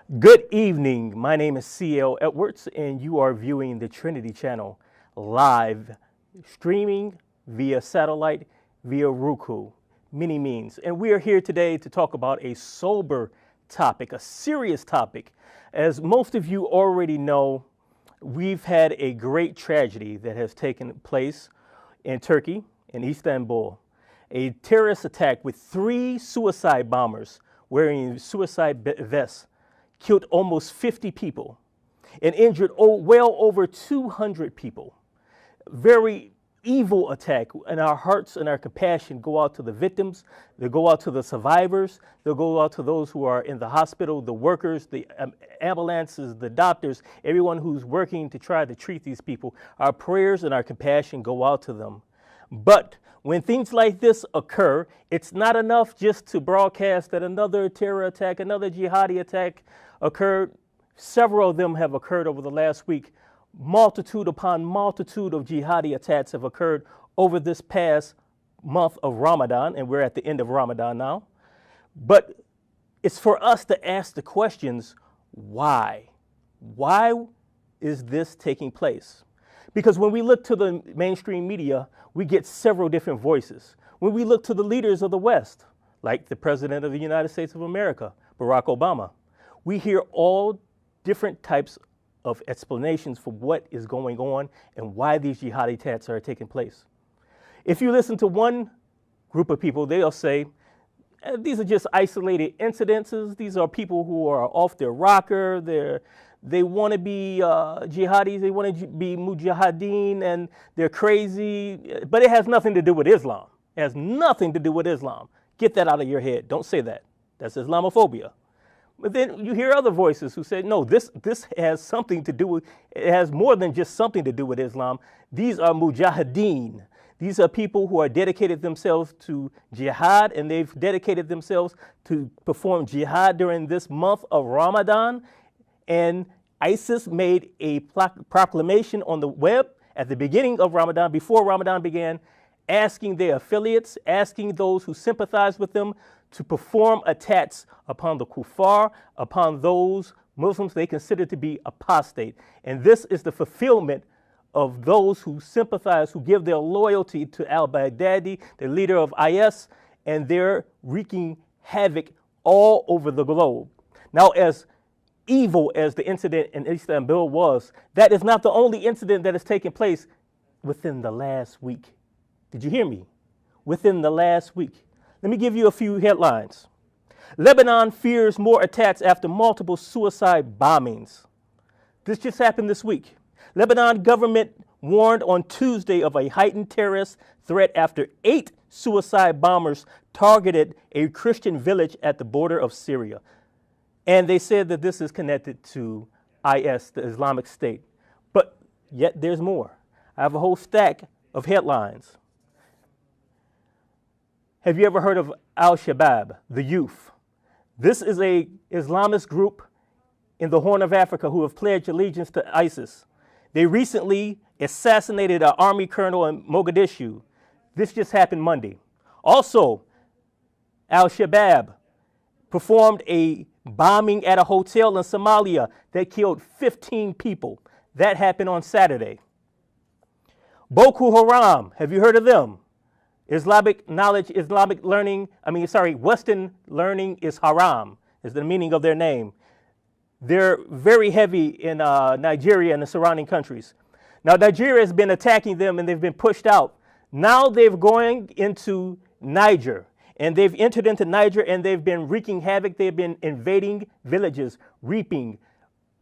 Good evening. My name is C.L. Edwards, and you are viewing the Trinity Channel live, streaming via satellite, via Roku, many means. And we are here today to talk about a sober topic, a serious topic. As most of you already know, we've had a great tragedy that has taken place in Turkey, in Istanbul. A terrorist attack with 3 suicide bombers wearing suicide vests killed almost 50 people and injured well over 200 people. Very evil attack, and our hearts and our compassion go out to the victims. They go out to the survivors. They'll go out to those who are in the hospital, the workers, the ambulances, the doctors, everyone who's working to try to treat these people. Our prayers and our compassion go out to them. But when things like this occur, it's not enough just to broadcast that another terror attack, another jihadi attack occurred. Several of them have occurred over the last week. Multitude upon multitude of jihadi attacks have occurred over this past month of Ramadan, and we're at the end of Ramadan now. But it's for us to ask the questions, why? Why is this taking place? Because when we look to the mainstream media, we get several different voices. When we look to the leaders of the West, like the President of the United States of America, Barack Obama, we hear all different types of explanations for what is going on and why these jihadi attacks are taking place. If you listen to one group of people, they'll say, these are just isolated incidences. These are people who are off their rocker. They want to be jihadis, they want to be mujahideen, and they're crazy, but it has nothing to do with Islam. It has nothing to do with Islam. Get that out of your head. Don't say that. That's Islamophobia. But then you hear other voices who say, no, this has something to do with, it has more than just something to do with Islam. These are mujahideen. These are people who are dedicated themselves to jihad, and they've dedicated themselves to perform jihad during this month of Ramadan. And ISIS made a proclamation on the web at the beginning of Ramadan, before Ramadan began, asking their affiliates, asking those who sympathize with them to perform attacks upon the kuffar, upon those Muslims they consider to be apostate. And this is the fulfillment of those who sympathize, who give their loyalty to al-Baghdadi, the leader of IS, and they're wreaking havoc all over the globe. Now, as evil as the incident in Istanbul was, that is not the only incident that has taken place within the last week. Did you hear me? Within the last week. Let me give you a few headlines. Lebanon fears more attacks after multiple suicide bombings. This just happened this week. Lebanon government warned on Tuesday of a heightened terrorist threat after 8 suicide bombers targeted a Christian village at the border of Syria. And they said that this is connected to IS, the Islamic State. But yet there's more. I have a whole stack of headlines. Have you ever heard of Al-Shabaab, the youth? This is a Islamist group in the Horn of Africa who have pledged allegiance to ISIS. They recently assassinated an army colonel in Mogadishu. This just happened Monday. Also, Al-Shabaab performed a bombing at a hotel in Somalia that killed 15 people. That happened on Saturday. Boko Haram, have you heard of them? Islamic knowledge, Western learning is haram, is the meaning of their name. They're very heavy in Nigeria and the surrounding countries. Now, Nigeria has been attacking them and they've been pushed out. Now they're going into Niger. And they've entered into Niger and they've been wreaking havoc. They've been invading villages, reaping,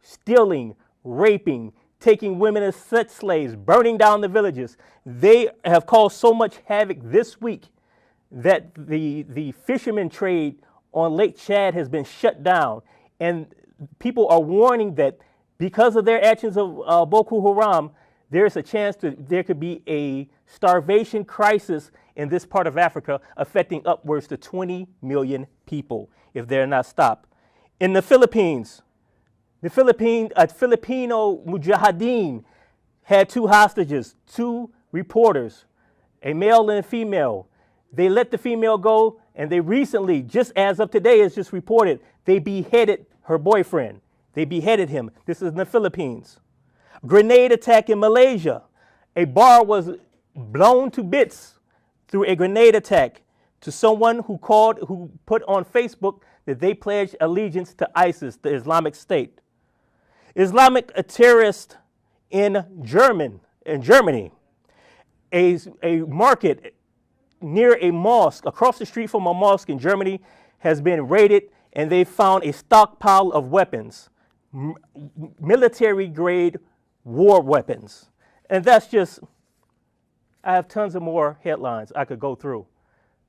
stealing, raping, taking women as sex slaves, burning down the villages. They have caused so much havoc this week that the fishermen trade on Lake Chad has been shut down. And people are warning that because of their actions of Boko Haram, there's a chance that there could be a starvation crisis in this part of Africa affecting upwards to 20 million people if they're not stopped. In the Philippines, a Filipino mujahideen had 2 hostages, 2 reporters, a male and a female. They let the female go, and they recently, just as of today, as just reported, they beheaded her boyfriend. They beheaded him. This is in the Philippines. Grenade attack in Malaysia. A bar was blown to bits through a grenade attack to someone who put on Facebook that they pledged allegiance to ISIS, the Islamic State. Islamic terrorist in Germany. A market near a mosque, across the street from a mosque in Germany, has been raided, and they found a stockpile of weapons, military-grade war weapons. And that's just, I have tons of more headlines I could go through.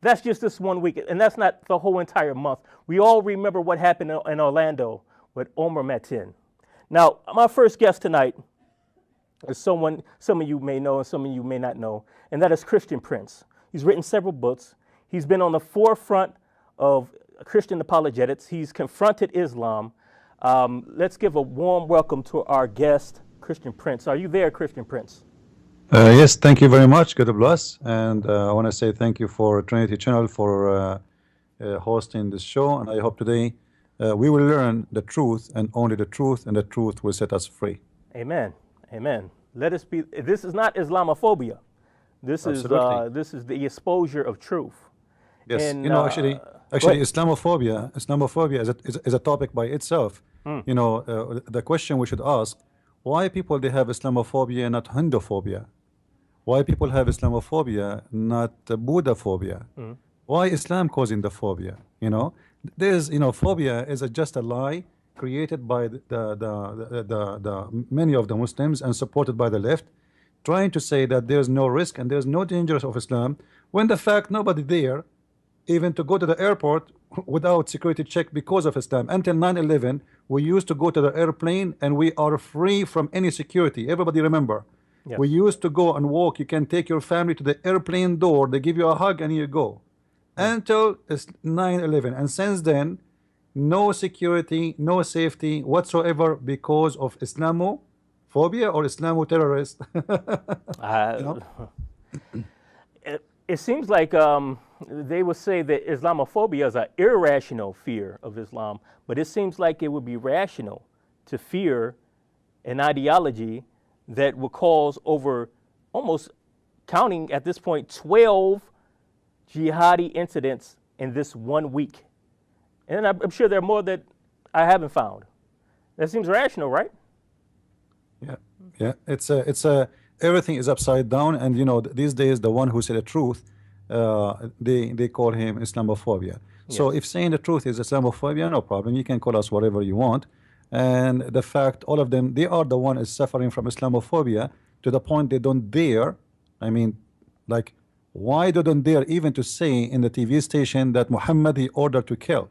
That's just this one week, and that's not the whole entire month. We all remember what happened in Orlando with Omar Mateen. Now, my first guest tonight is someone some of you may know and some of you may not know, and that is Christian Prince. He's written several books. He's been on the forefront of Christian apologetics. He's confronted Islam. Let's give a warm welcome to our guest, Christian Prince. Are you there, Christian Prince? Yes, thank you very much. God bless. And I want to say thank you for Trinity Channel for hosting this show. And I hope today we will learn the truth and only the truth, and the truth will set us free. Amen. Amen. Let us be. This is not Islamophobia. This is the exposure of truth. Yes, and, you know, actually, Islamophobia is a topic by itself. You know, the question we should ask: why people they have Islamophobia, not Hinduphobia? Why people have Islamophobia, not Buddhaphobia? Why Islam causing the phobia? You know, there's phobia is just a lie created by the many of the Muslims and supported by the left, trying to say that there's no risk and there's no danger of Islam, when the fact nobody there even to go to the airport without security check because of Islam. Until 9/11 we used to go to the airplane and we are free from any security. Everybody remember? Yes. We used to go and walk. You can take your family to the airplane door, they give you a hug and you go. Until 9/11, and since then no security, no safety whatsoever because of Islamophobia or Islamo-terrorist. It seems like they would say that Islamophobia is an irrational fear of Islam, but it seems like it would be rational to fear an ideology that would cause over, almost counting at this point, 12 jihadi incidents in this 1 week. And I'm sure there are more that I haven't found. That seems rational, right? Yeah. It's everything is upside down, and you know these days the one who said the truth, they call him Islamophobia. Yes. So if saying the truth is Islamophobia, no problem. You can call us whatever you want. And the fact, all of them, they are the one is suffering from Islamophobia to the point they don't dare. I mean, like, why they don't dare even to say in the TV station that Muhammad he ordered to kill?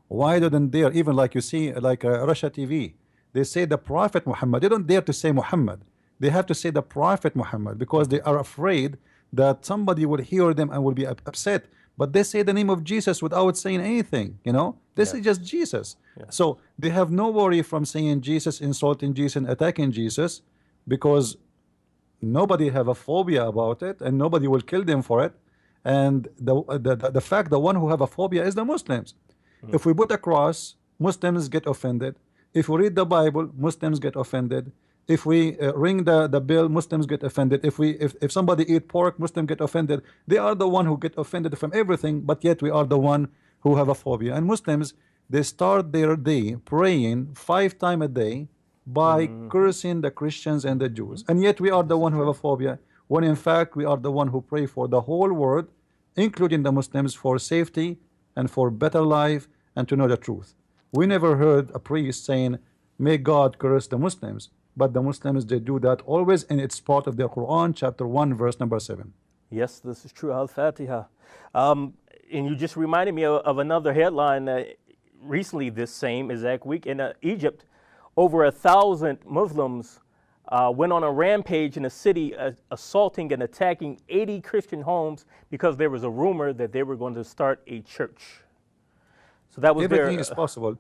Why don't dare even, like you see, like Russia TV, they say the Prophet Muhammad. They don't dare to say Muhammad. They have to say the Prophet Muhammad because they are afraid that somebody will hear them and will be upset. But they say the name of Jesus without saying anything. You know, this is just Jesus. Yeah. So they have no worry from saying Jesus, insulting Jesus, and attacking Jesus, because nobody have a phobia about it, and nobody will kill them for it. And the fact the one who have a phobia is the Muslims. If we put a cross, Muslims get offended. If we read the Bible, Muslims get offended. If we ring the bell, Muslims get offended. If somebody eat pork, Muslims get offended. They are the one who get offended from everything, but yet we are the one who have a phobia. And Muslims, they start their day praying 5 times a day by cursing the Christians and the Jews. And yet we are the one who have a phobia, when in fact we are the one who pray for the whole world, including the Muslims, for safety and for better life and to know the truth. We never heard a priest saying, may God curse the Muslims. But the Muslims, they do that always, and it's part of their Quran, chapter 1, verse number 7. Yes, this is true. Al-Fatiha. And you just reminded me of another headline recently this same exact week. In Egypt, over 1,000 Muslims went on a rampage in a city, assaulting and attacking 80 Christian homes because there was a rumor that they were going to start a church. So that was everything is possible.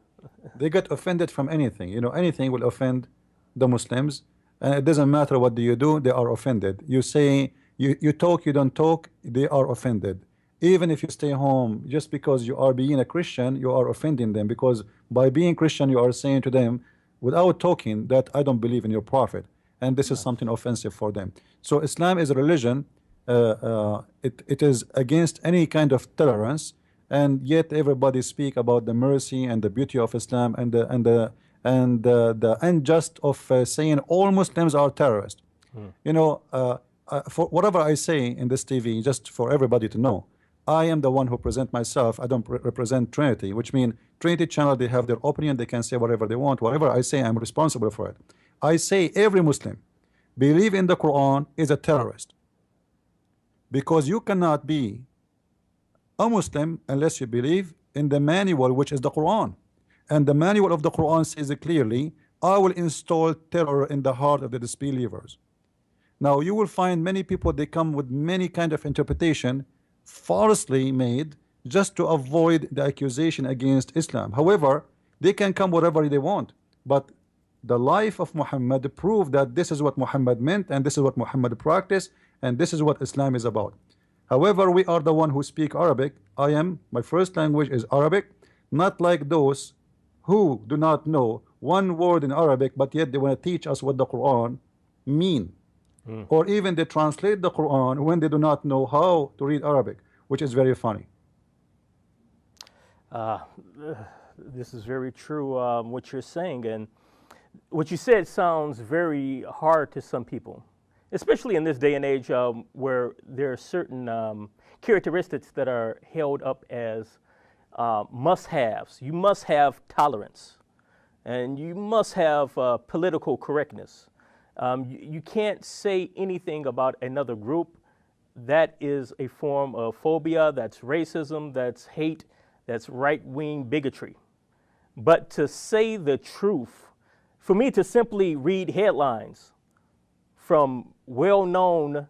They get offended from anything. You know, anything will offend the Muslims, and it doesn't matter what do you do, they are offended. You say you talk, you don't talk, they are offended. Even if you stay home, just because you are being a Christian, you are offending them, because by being Christian, you are saying to them, without talking, that I don't believe in your prophet, and this is something offensive for them. So Islam is a religion. It is against any kind of tolerance, and yet everybody speak about the mercy and the beauty of Islam, and the unjust of saying all Muslims are terrorists. You know, for whatever I say in this TV, just for everybody to know, I am the one who present myself. I don't represent Trinity, which means Trinity channel, they have their opinion, they can say whatever they want. Whatever I say, I'm responsible for it. I say every Muslim believe in the Quran is a terrorist, because you cannot be a Muslim unless you believe in the manual, which is the Quran. And the manual of the Quran says it clearly, I will install terror in the heart of the disbelievers. Now you will find many people, they come with many kind of interpretation falsely made just to avoid the accusation against Islam. However, they can come whatever they want, but the life of Muhammad proved that this is what Muhammad meant, and this is what Muhammad practiced, and this is what Islam is about. However, we are the one who speak Arabic. My first language is Arabic, not like those who do not know one word in Arabic, but yet they want to teach us what the Quran mean. Or even they translate the Quran when they do not know how to read Arabic, which is very funny. This is very true, what you're saying, and what you said sounds very hard to some people, especially in this day and age, where there are certain characteristics that are held up as must-haves. You must have tolerance, and you must have political correctness. You can't say anything about another group. That is a form of phobia, that's racism, that's hate, that's right-wing bigotry. But to say the truth, for me to simply read headlines from well-known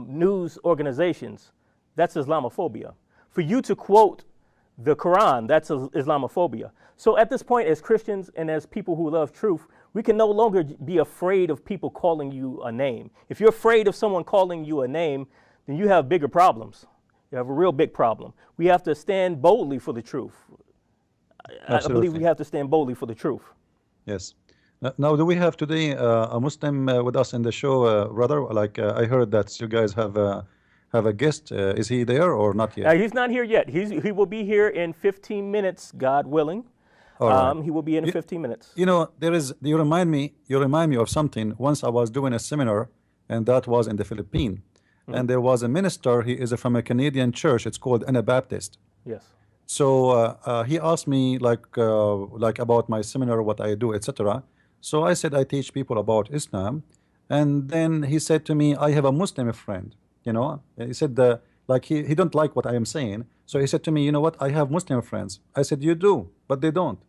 news organizations, that's Islamophobia. For you to quote the Quran, that's Islamophobia. So at this point, as Christians and as people who love truth, we can no longer be afraid of people calling you a name. If you're afraid of someone calling you a name, then you have bigger problems. You have a real big problem. We have to stand boldly for the truth. I believe we have to stand boldly for the truth. Yes. Now, do we have today a Muslim with us in the show, brother? Like I heard that you guys have a guest. Is he there or not yet? He's not here yet. He will be here in 15 minutes, God willing. Right. He will be in 15 minutes. You know, you remind me of something. Once I was doing a seminar, and that was in the Philippines, and there was a minister. He is from a Canadian church. It's called Anabaptist. Yes. So he asked me like about my seminar, what I do, etc. So I said I teach people about Islam, and then he said to me, I have a Muslim friend. You know, he said like he don't like what I am saying. So he said to me, you know what? I have Muslim friends. I said, you do, but they don't.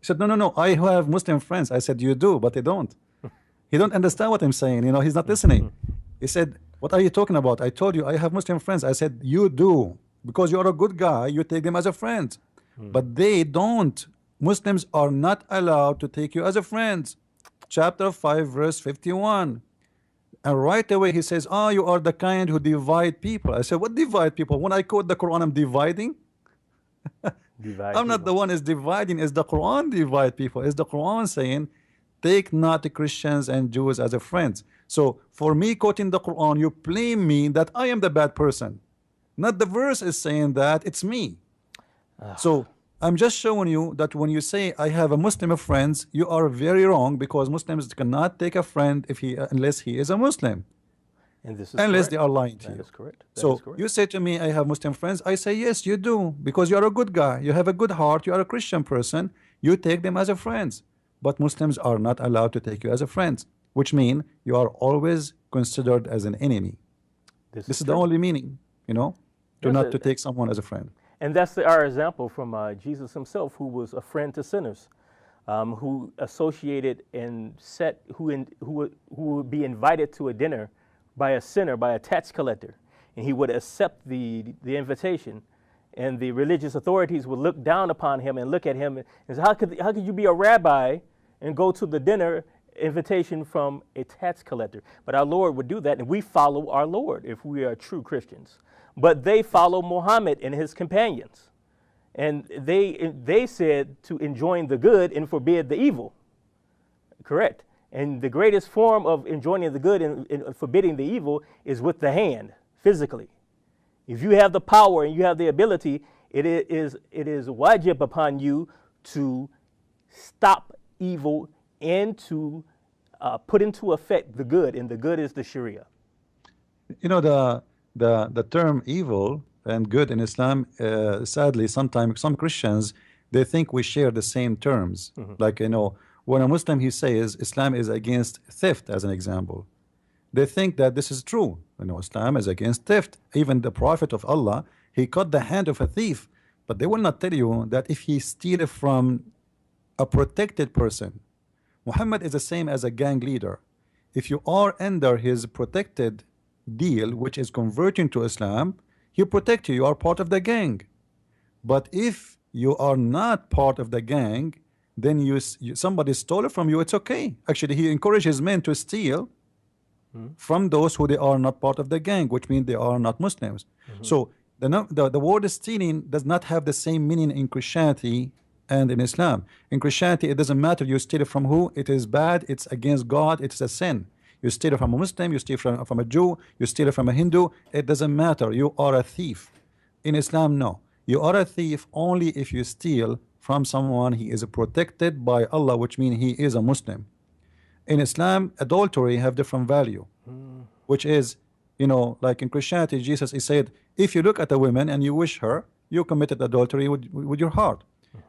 He said, no, I have Muslim friends. I said, you do, but they don't. He don't understand what I'm saying. You know, he's not listening. He said, what are you talking about? I told you I have Muslim friends. I said, you do, because you're a good guy. You take them as a friend, but they don't. Muslims are not allowed to take you as a friend. Chapter 5, verse 51. And right away he says, you are the kind who divide people. I said, what divide people? When I quote the Quran, I'm dividing. I'm not the one is dividing. Is the Quran divide people? Is the Quran saying, take not the Christians and Jews as a friends? So for me quoting the Quran, you blame me that I am the bad person. Not the verse is saying that, it's me. So I'm just showing you that when you say I have a Muslim friends, you are very wrong, because Muslims cannot take a friend unless he is a Muslim. And this is unless correct. they are lying to That you. is correct. That So is correct. you say to me, I have Muslim friends. I say, yes, you do, because you are a good guy. You have a good heart. You are a Christian person. You take them as a friends. But Muslims are not allowed to take you as a friend, which means you are always considered as an enemy. This is the only meaning, you know, not to take someone as a friend. And that's our example from Jesus himself, who was a friend to sinners, who associated and who would be invited to a dinner by a sinner, by a tax collector, and he would accept the invitation, and the religious authorities would look down upon him and look at him and say, how could you be a rabbi and go to the dinner invitation from a tax collector? But our Lord would do that, and we follow our Lord if we are true Christians. but they follow Muhammad and his companions. And they said to enjoin the good and forbid the evil. Correct. And the greatest form of enjoining the good and forbidding the evil is with the hand, physically. If you have the power and you have the ability, it is wajib upon you to stop evil and to put into effect the good, and the good is the Sharia. You know, the term evil and good in Islam, sadly, sometimes some Christians, they think we share the same terms. Like, you know, when a Muslim, he says Islam is against theft, as an example, they think that this is true. You know, Islam is against theft. Even the Prophet of Allah, he cut the hand of a thief, but they will not tell you that if he steal it from a protected person. Muhammad is the same as a gang leader. If you are under his protected deal, which is converting to Islam, he protect you. You are part of the gang. But if you are not part of the gang, then somebody stole it from you, it's okay. Actually, he encourages men to steal from those who they are not part of the gang, which means they are not Muslims. So the word stealing does not have the same meaning in Christianity and in Islam. In Christianity, it doesn't matter you steal it from who. It is bad, it's against God, it's a sin. You steal it from a Muslim, you steal it from a Jew, you steal it from a Hindu, it doesn't matter. You are a thief. In Islam, no. You are a thief only if you steal from someone he is protected by Allah, which means he is a Muslim. In Islam, adultery have different value, which is, you know, like in Christianity, Jesus, he said, if you look at a woman and you wish her, you committed adultery with your heart.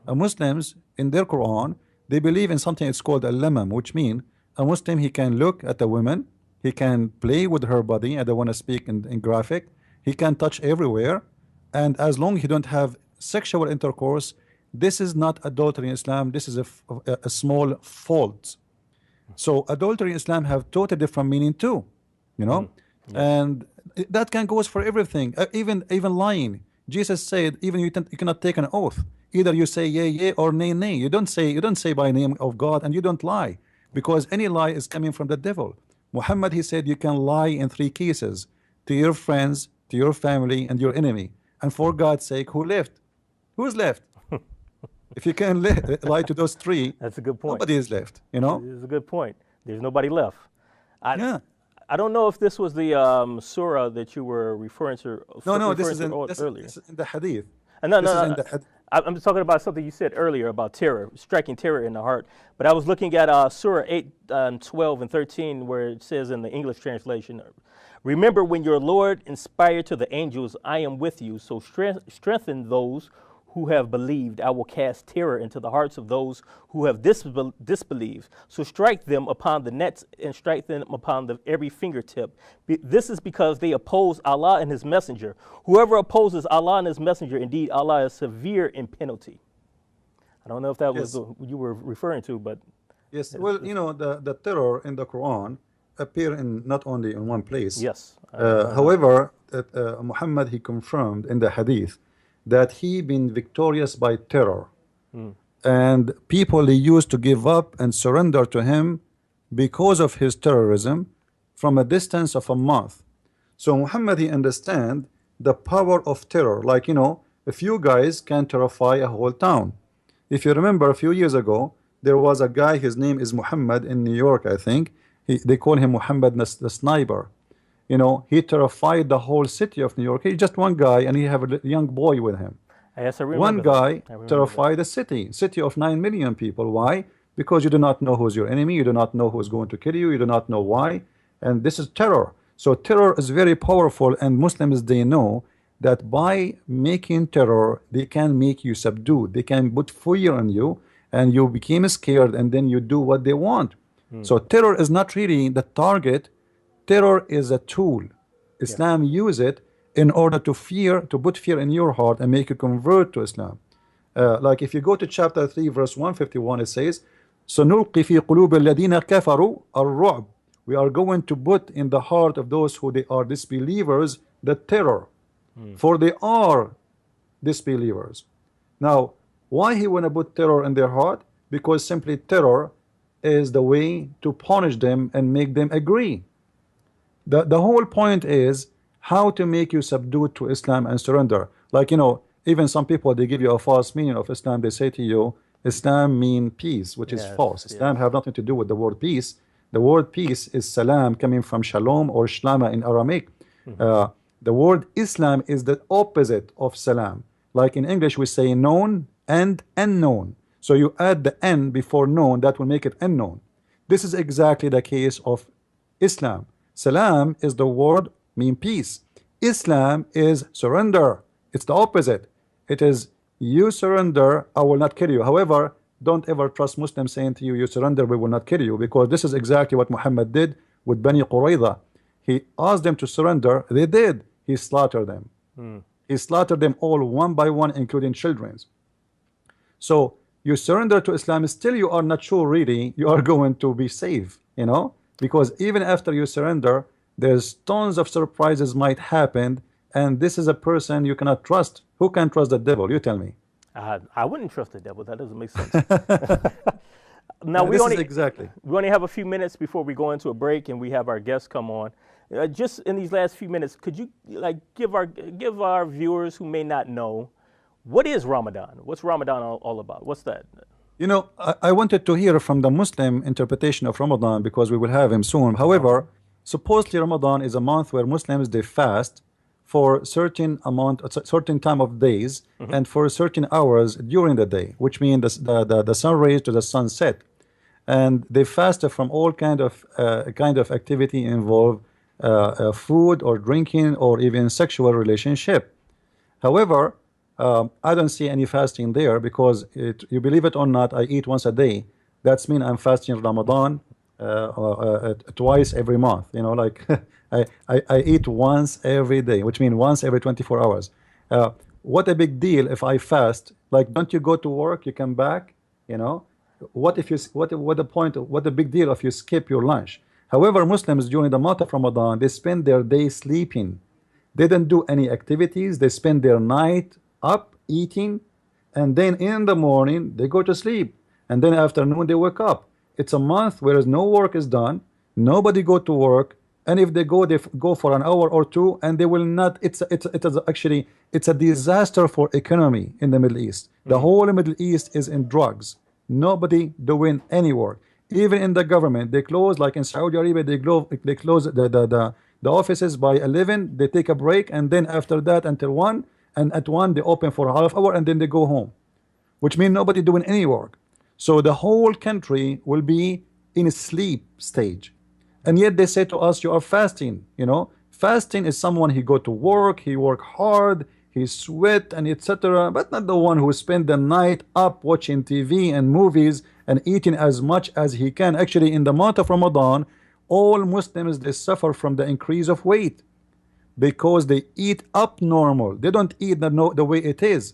Muslims, in their Quran, they believe in something it's called a lamam, which means a Muslim, he can look at a woman, he can play with her body. I don't want to speak in graphic. He can touch everywhere, and as long as he don't have sexual intercourse, this is not adultery in Islam. This is a small fault. So adultery in Islam have totally different meaning too, you know. And that can goes for everything, even lying. Jesus said even you cannot take an oath. Either you say yea, yea, or nay, nay. You don't say by name of God, and you don't lie, because any lie is coming from the devil. Muhammad, he said you can lie in 3 cases: to your friends, to your family, and your enemy. And for God's sake, who left? Who's left? If you can lie to those 3, that's a good point. Nobody is left, you know. This is a good point. There's nobody left. Yeah. I don't know if this was the surah that you were referring to. No, this is earlier. This is in the hadith. No, I'm just talking about something you said earlier about terror, striking terror in the heart. But I was looking at Surah 8, 12, and 13, where it says in the English translation, remember when your Lord inspired to the angels, I am with you, so strengthen those who have believed. I will cast terror into the hearts of those who have disbelieved. So strike them upon the nets and strike them upon every fingertip. This is because they oppose Allah and his messenger. Whoever opposes Allah and his messenger, indeed Allah is severe in penalty. I don't know if that was what you were referring to, but yes. Well, you know, the terror in the Quran appear in not only in one place. Yes. However, Muhammad, he confirmed in the hadith that he been victorious by terror, and people, they used to give up and surrender to him because of his terrorism from a distance of a month. So Muhammad, he understand the power of terror. Like, you know, a few guys can terrify a whole town. If you remember, a few years ago, there was a guy, his name is Muhammad, in New York, I think. They call him Muhammad the Sniper. You know, he terrified the whole city of New York. He's just one guy, and he have a young boy with him. Yes, I remember one guy terrified that. the city of 9 million people. Why? Because you do not know who's your enemy. You do not know who's going to kill you. You do not know why. And this is terror. So terror is very powerful, and Muslims, they know that by making terror, they can make you subdued. They can put fear on you, and you became scared, and then you do what they want. So terror is not really the target. Terror is a tool. Islam use it in order to put fear in your heart and make you convert to Islam. Like if you go to chapter 3, verse 151, it says, سَنُلْقِ فِي قُلُوبِ الَّذِينَ كَفَرُوا الرُّعْبِ. We are going to put in the heart of those who they are disbelievers the terror, for they are disbelievers. Now, why he want to put terror in their heart? Because simply terror is the way to punish them and make them agree. The whole point is how to make you subdued to Islam and surrender. Like, you know, even some people, they give you a false meaning of Islam. They say to you, Islam mean peace, which is Yes, false. Islam yes. have nothing to do with the word peace. The word peace is salam, coming from shalom or shlama in Aramaic. The word Islam is the opposite of salam. Like in English, we say known and unknown. So you add the n before known, that will make it unknown. This is exactly the case of Islam. Salam is the word mean peace. Islam is surrender. It's the opposite. It is you surrender, I will not kill you. However, don't ever trust Muslims saying to you, you surrender, we will not kill you, because this is exactly what Muhammad did with Bani Qurayza. He asked them to surrender, they did. He slaughtered them. He slaughtered them all one by one, including children. So you surrender to Islam, still you are not sure really you are going to be safe, you know, because even after you surrender, there's tons of surprises might happen, and this is a person you cannot trust. Who can trust the devil? You tell me. I wouldn't trust the devil. That doesn't make sense. Now This is exactly. we only have a few minutes before we go into a break, and we have our guests come on. Just in these last few minutes, could you like give our viewers who may not know, what is Ramadan? What's Ramadan all about? What's that? You know, I wanted to hear from the Muslim interpretation of Ramadan because we will have him soon. However, supposedly Ramadan is a month where Muslims they fast for certain amount, a certain time of days, and for certain hours during the day, which means the sun rays to the sunset, and they fast from all kind of activity involve food or drinking or even sexual relationship. However, I don't see any fasting there because you believe it or not, I eat once a day. That's mean I'm fasting Ramadan twice every month. You know, like I eat once every day, which means once every 24 hours. What a big deal if I fast. Like, don't you go to work, you come back, you know? What if you what the point, what the big deal if you skip your lunch? However, Muslims during the month of Ramadan, they spend their day sleeping. They don't do any activities. They spend their night up eating, and then in the morning they go to sleep, and then afternoon they wake up. It's a month where no work is done, nobody go to work, and if they go for an hour or two, and they will not. It's actually a disaster for economy in the Middle East. The whole Middle East is in drugs. Nobody doing any work. Even in the government, they close. Like in Saudi Arabia, they close the offices by 11. They take a break, and then after that until 1. And at 1 they open for a half hour, and then they go home, which means nobody doing any work. So the whole country will be in a sleep stage, and yet they say to us, you are fasting. You know, fasting is someone, he go to work, he work hard, he sweat and etc., but not the one who spend the night up watching TV and movies and eating as much as he can. Actually, in the month of Ramadan, all Muslims, they suffer from the increase of weight, because they eat up normal. They don't eat the way it is.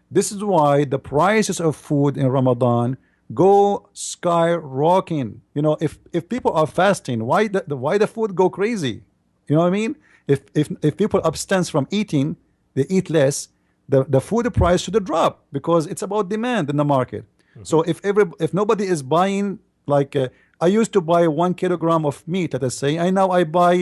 This is why the prices of food in Ramadan go skyrocketing. You know, if people are fasting, why the food go crazy? You know what I mean? If people abstain from eating, they eat less, the food price should drop, because it's about demand in the market. So if nobody is buying, like I used to buy 1 kilogram of meat, let us say, and now I buy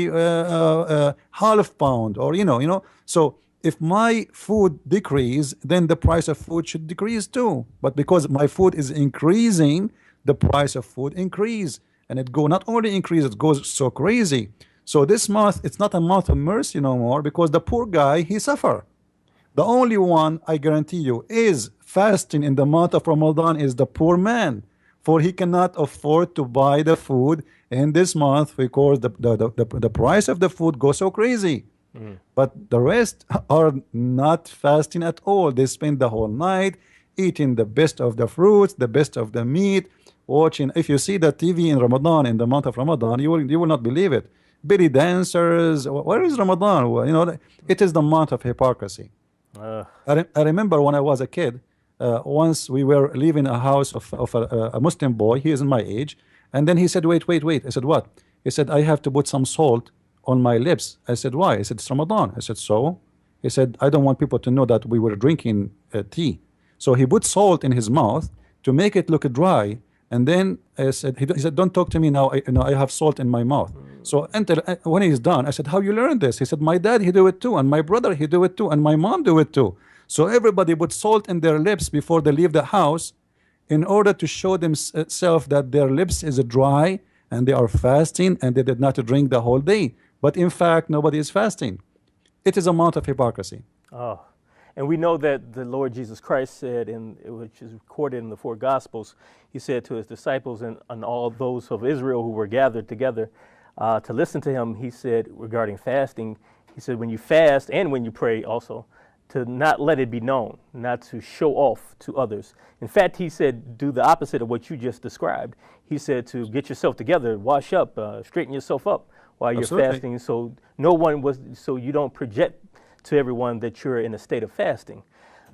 half pound, or you know. So if my food decrease, then the price of food should decrease too. But because my food is increasing, the price of food increase, and it not only increase, it goes so crazy. So this month, it's not a month of mercy no more, because the poor guy, he suffer. The only one, I guarantee you, is fasting in the month of Ramadan is the poor man, for he cannot afford to buy the food in this month, because the price of the food goes so crazy. But the rest are not fasting at all. They spend the whole night eating the best of the fruits, the best of the meat, watching. If you see the TV in Ramadan, in the month of Ramadan, you will not believe it. Belly dancers. Where is Ramadan? Well, you know, it is the month of hypocrisy. I remember when I was a kid, once we were leaving a house of a Muslim boy. He is in my age, and then he said, wait. I said, what? He said, I have to put some salt on my lips. I said, why? He said, it's Ramadan. I said, so? He said, I don't want people to know that we were drinking tea. So he put salt in his mouth to make it look dry, and then he said, don't talk to me now. I have salt in my mouth. So until when he's done, I said, "How you learn this?" He said, "My dad he do it too, and my brother he do it too, and my mom do it too." So everybody put salt in their lips before they leave the house, in order to show themselves that their lips is dry and they are fasting and they did not drink the whole day. But in fact, nobody is fasting. It is a month of hypocrisy. Oh, and we know that the Lord Jesus Christ said, which is recorded in the four Gospels, he said to his disciples and all those of Israel who were gathered together to listen to him, he said regarding fasting, he said when you fast and when you pray also, to not let it be known, not to show off to others. In fact, he said, do the opposite of what you just described. He said to get yourself together, wash up, straighten yourself up while you're fasting, so so you don't project to everyone that you're in a state of fasting.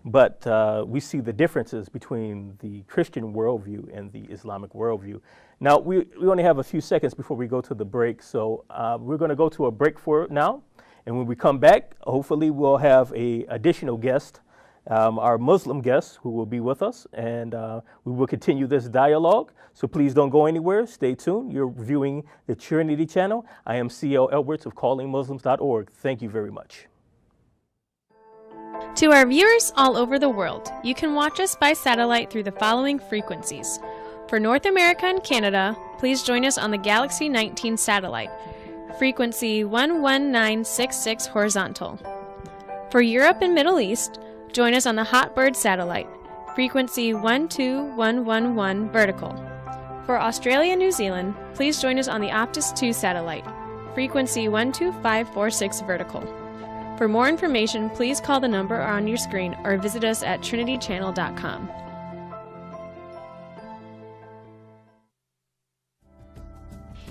But we see the differences between the Christian worldview and the Islamic worldview. Now, we only have a few seconds before we go to the break, so we're going to go to a break for now. And when we come back, hopefully we'll have an additional guest, our Muslim guest, who will be with us, and we will continue this dialogue. So please don't go anywhere. Stay tuned. You're viewing the Trinity Channel. I am C.L. Edwards of CallingMuslims.org. Thank you very much. To our viewers all over the world, you can watch us by satellite through the following frequencies. For North America and Canada, please join us on the Galaxy 19 satellite, frequency 11966 horizontal. For Europe and Middle East, join us on the Hotbird satellite, frequency 12111 vertical. For Australia and New Zealand, please join us on the Optus 2 satellite, frequency 12546 vertical. For more information, please call the number on your screen or visit us at trinitychannel.com.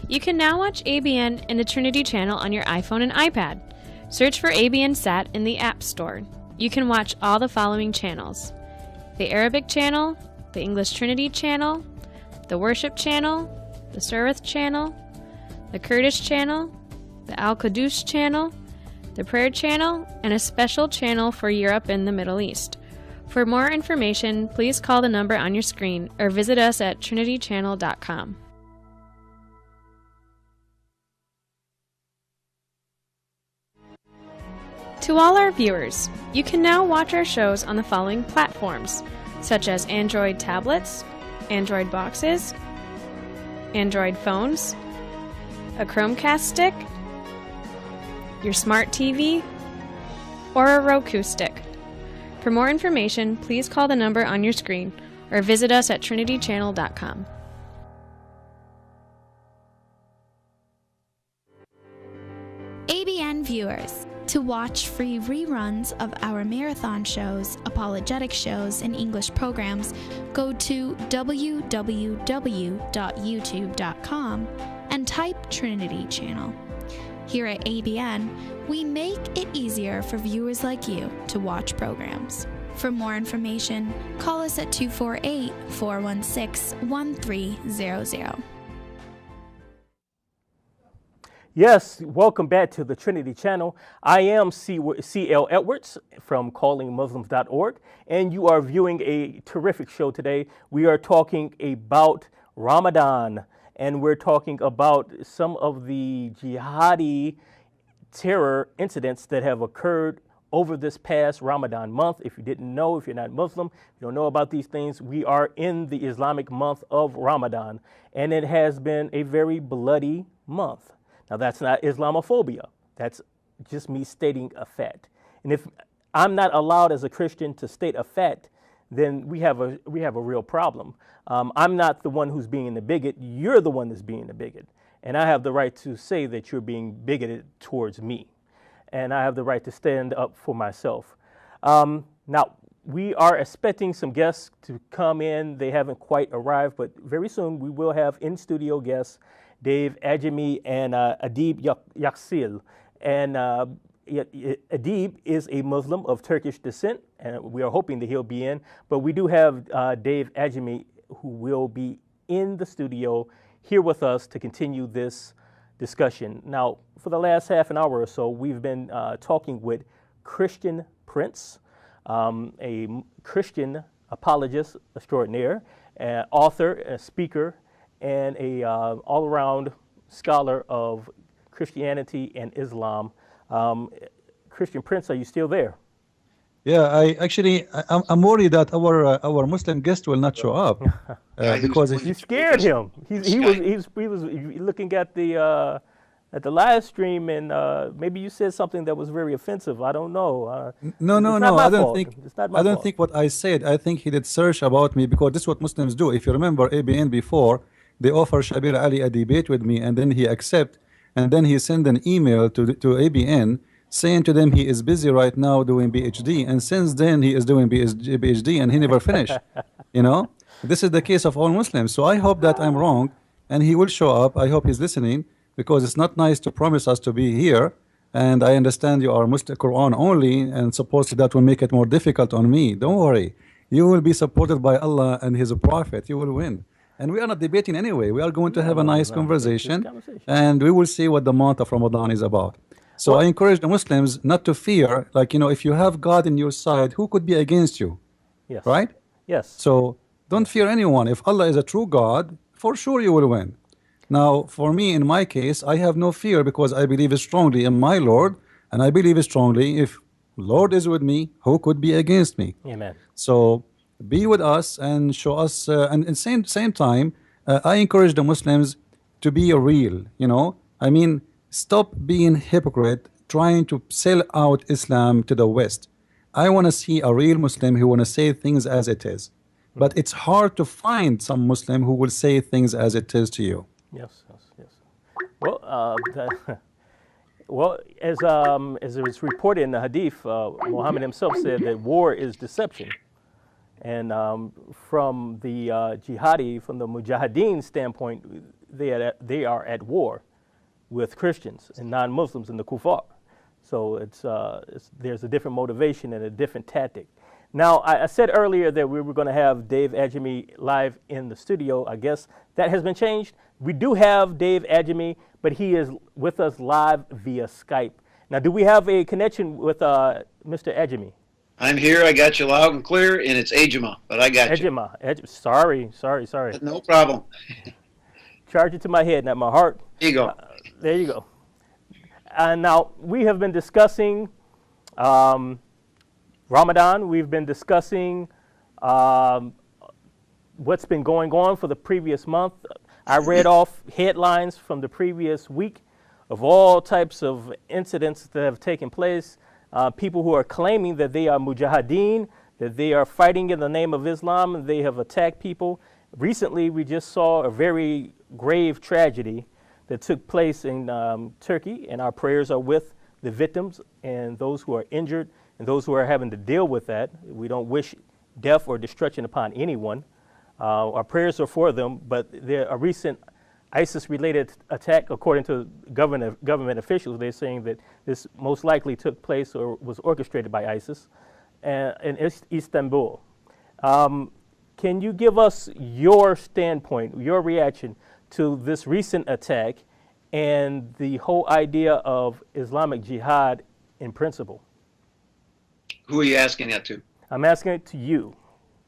You can now watch ABN and the Trinity Channel on your iPhone and iPad. Search for ABN Sat in the App Store. You can watch all the following channels: the Arabic Channel, the English Trinity Channel, the Worship Channel, the Surith Channel, the Kurdish Channel, the Al-Quddus Channel, the Prayer Channel, and a special channel for Europe and the Middle East. For more information, please call the number on your screen or visit us at trinitychannel.com. To all our viewers, you can now watch our shows on the following platforms, such as Android tablets, Android boxes, Android phones, a Chromecast stick, your smart TV, or a Roku stick. For more information, please call the number on your screen or visit us at trinitychannel.com. ABN viewers, to watch free reruns of our marathon shows, apologetic shows, and English programs, go to www.youtube.com and type Trinity Channel. Here at ABN, we make it easier for viewers like you to watch programs. For more information, call us at 248-416-1300. Yes, welcome back to the Trinity Channel. I am C.L. Edwards from CallingMuslims.org, and you are viewing a terrific show today. We are talking about Ramadan, and we're talking about some of the jihadi terror incidents that have occurred over this past Ramadan month. If you didn't know, if you're not Muslim, you don't know about these things, we are in the Islamic month of Ramadan, and it has been a very bloody month. Now, that's not Islamophobia. That's just me stating a fact. And if I'm not allowed as a Christian to state a fact, then we have a real problem. I'm not the one who's being the bigot. You're the one that's being the bigot. And I have the right to say that you're being bigoted towards me. And I have the right to stand up for myself. Now, we are expecting some guests to come in. They haven't quite arrived, but very soon we will have in-studio guests, Dave Ajami and Adib Yaksil. And Adib is a Muslim of Turkish descent, and we are hoping that he'll be in. But we do have Dave Ajami, who will be in the studio here with us to continue this discussion. Now, for the last half an hour or so, we've been talking with Christian Prince, a Christian apologist extraordinaire, author, a speaker, and a all-around scholar of Christianity and Islam. Christian Prince, are you still there? Yeah, I'm worried that our Muslim guest will not show up because You scared him. He was looking at the live stream, and maybe you said something that was very offensive. I don't know. No. I don't think. It's not my I don't fault. think what I said. I think he did search about me because this is what Muslims do. If you remember ABN before, they offer Shabir Ali a debate with me, and then he accept, and then he send an email to ABN saying to them he is busy right now doing PhD, and since then he is doing PhD and he never finished. You know, this is the case of all Muslims. So I hope that I'm wrong, and he will show up. I hope he's listening, because it's not nice to promise us to be here. And I understand you are Muslim Quran only, and supposedly that will make it more difficult on me. Don't worry, you will be supported by Allah and His Prophet. You will win. And we are not debating anyway. We are going to have a nice conversation, and we will see what the month of Ramadan is about. So I encourage the Muslims not to fear. Like, you know, if you have God in your side, who could be against you? Yes. Right? Yes. So don't fear anyone. If Allah is a true God, for sure you will win. Now, for me, in my case, I have no fear because I believe strongly in my Lord, and I believe strongly if Lord is with me, who could be against me? Amen. So be with us and show us, and at the same time, I encourage the Muslims to be real. You know, I mean, stop being hypocrite, trying to sell out Islam to the West. I want to see a real Muslim who want to say things as it is. But it's hard to find some Muslim who will say things as it is to you. Yes. Well, well, as it was reported in the Hadith, Muhammad himself said that war is deception, and from the jihadi, from the mujahideen standpoint, they are at war with Christians and non-Muslims and the kuffar. So there's a different motivation and a different tactic. Now, I said earlier that we were going to have Dave Ajami live in the studio. I guess that has been changed. We do have Dave Ajami, but he is with us live via Skype. Now, do we have a connection with Mr. Ajami? I'm here. I got you loud and clear, and it's Ajima, but I got you. Sorry. No problem. Charge it to my head, not my heart. Here you go. There you go. Now, we have been discussing Ramadan. We've been discussing what's been going on for the previous month. I read off headlines from the previous week of all types of incidents that have taken place. People who are claiming that they are mujahideen, that they are fighting in the name of Islam, and they have attacked people. Recently, we just saw a very grave tragedy that took place in Turkey, and our prayers are with the victims and those who are injured and those who are having to deal with that. We don't wish death or destruction upon anyone. Our prayers are for them, but a recent ISIS-related attack, according to government officials, they're saying that this most likely took place or was orchestrated by ISIS in Istanbul. Can you give us your standpoint, your reaction to this recent attack and the whole idea of Islamic Jihad in principle? Who are you asking that to? I'm asking it to you.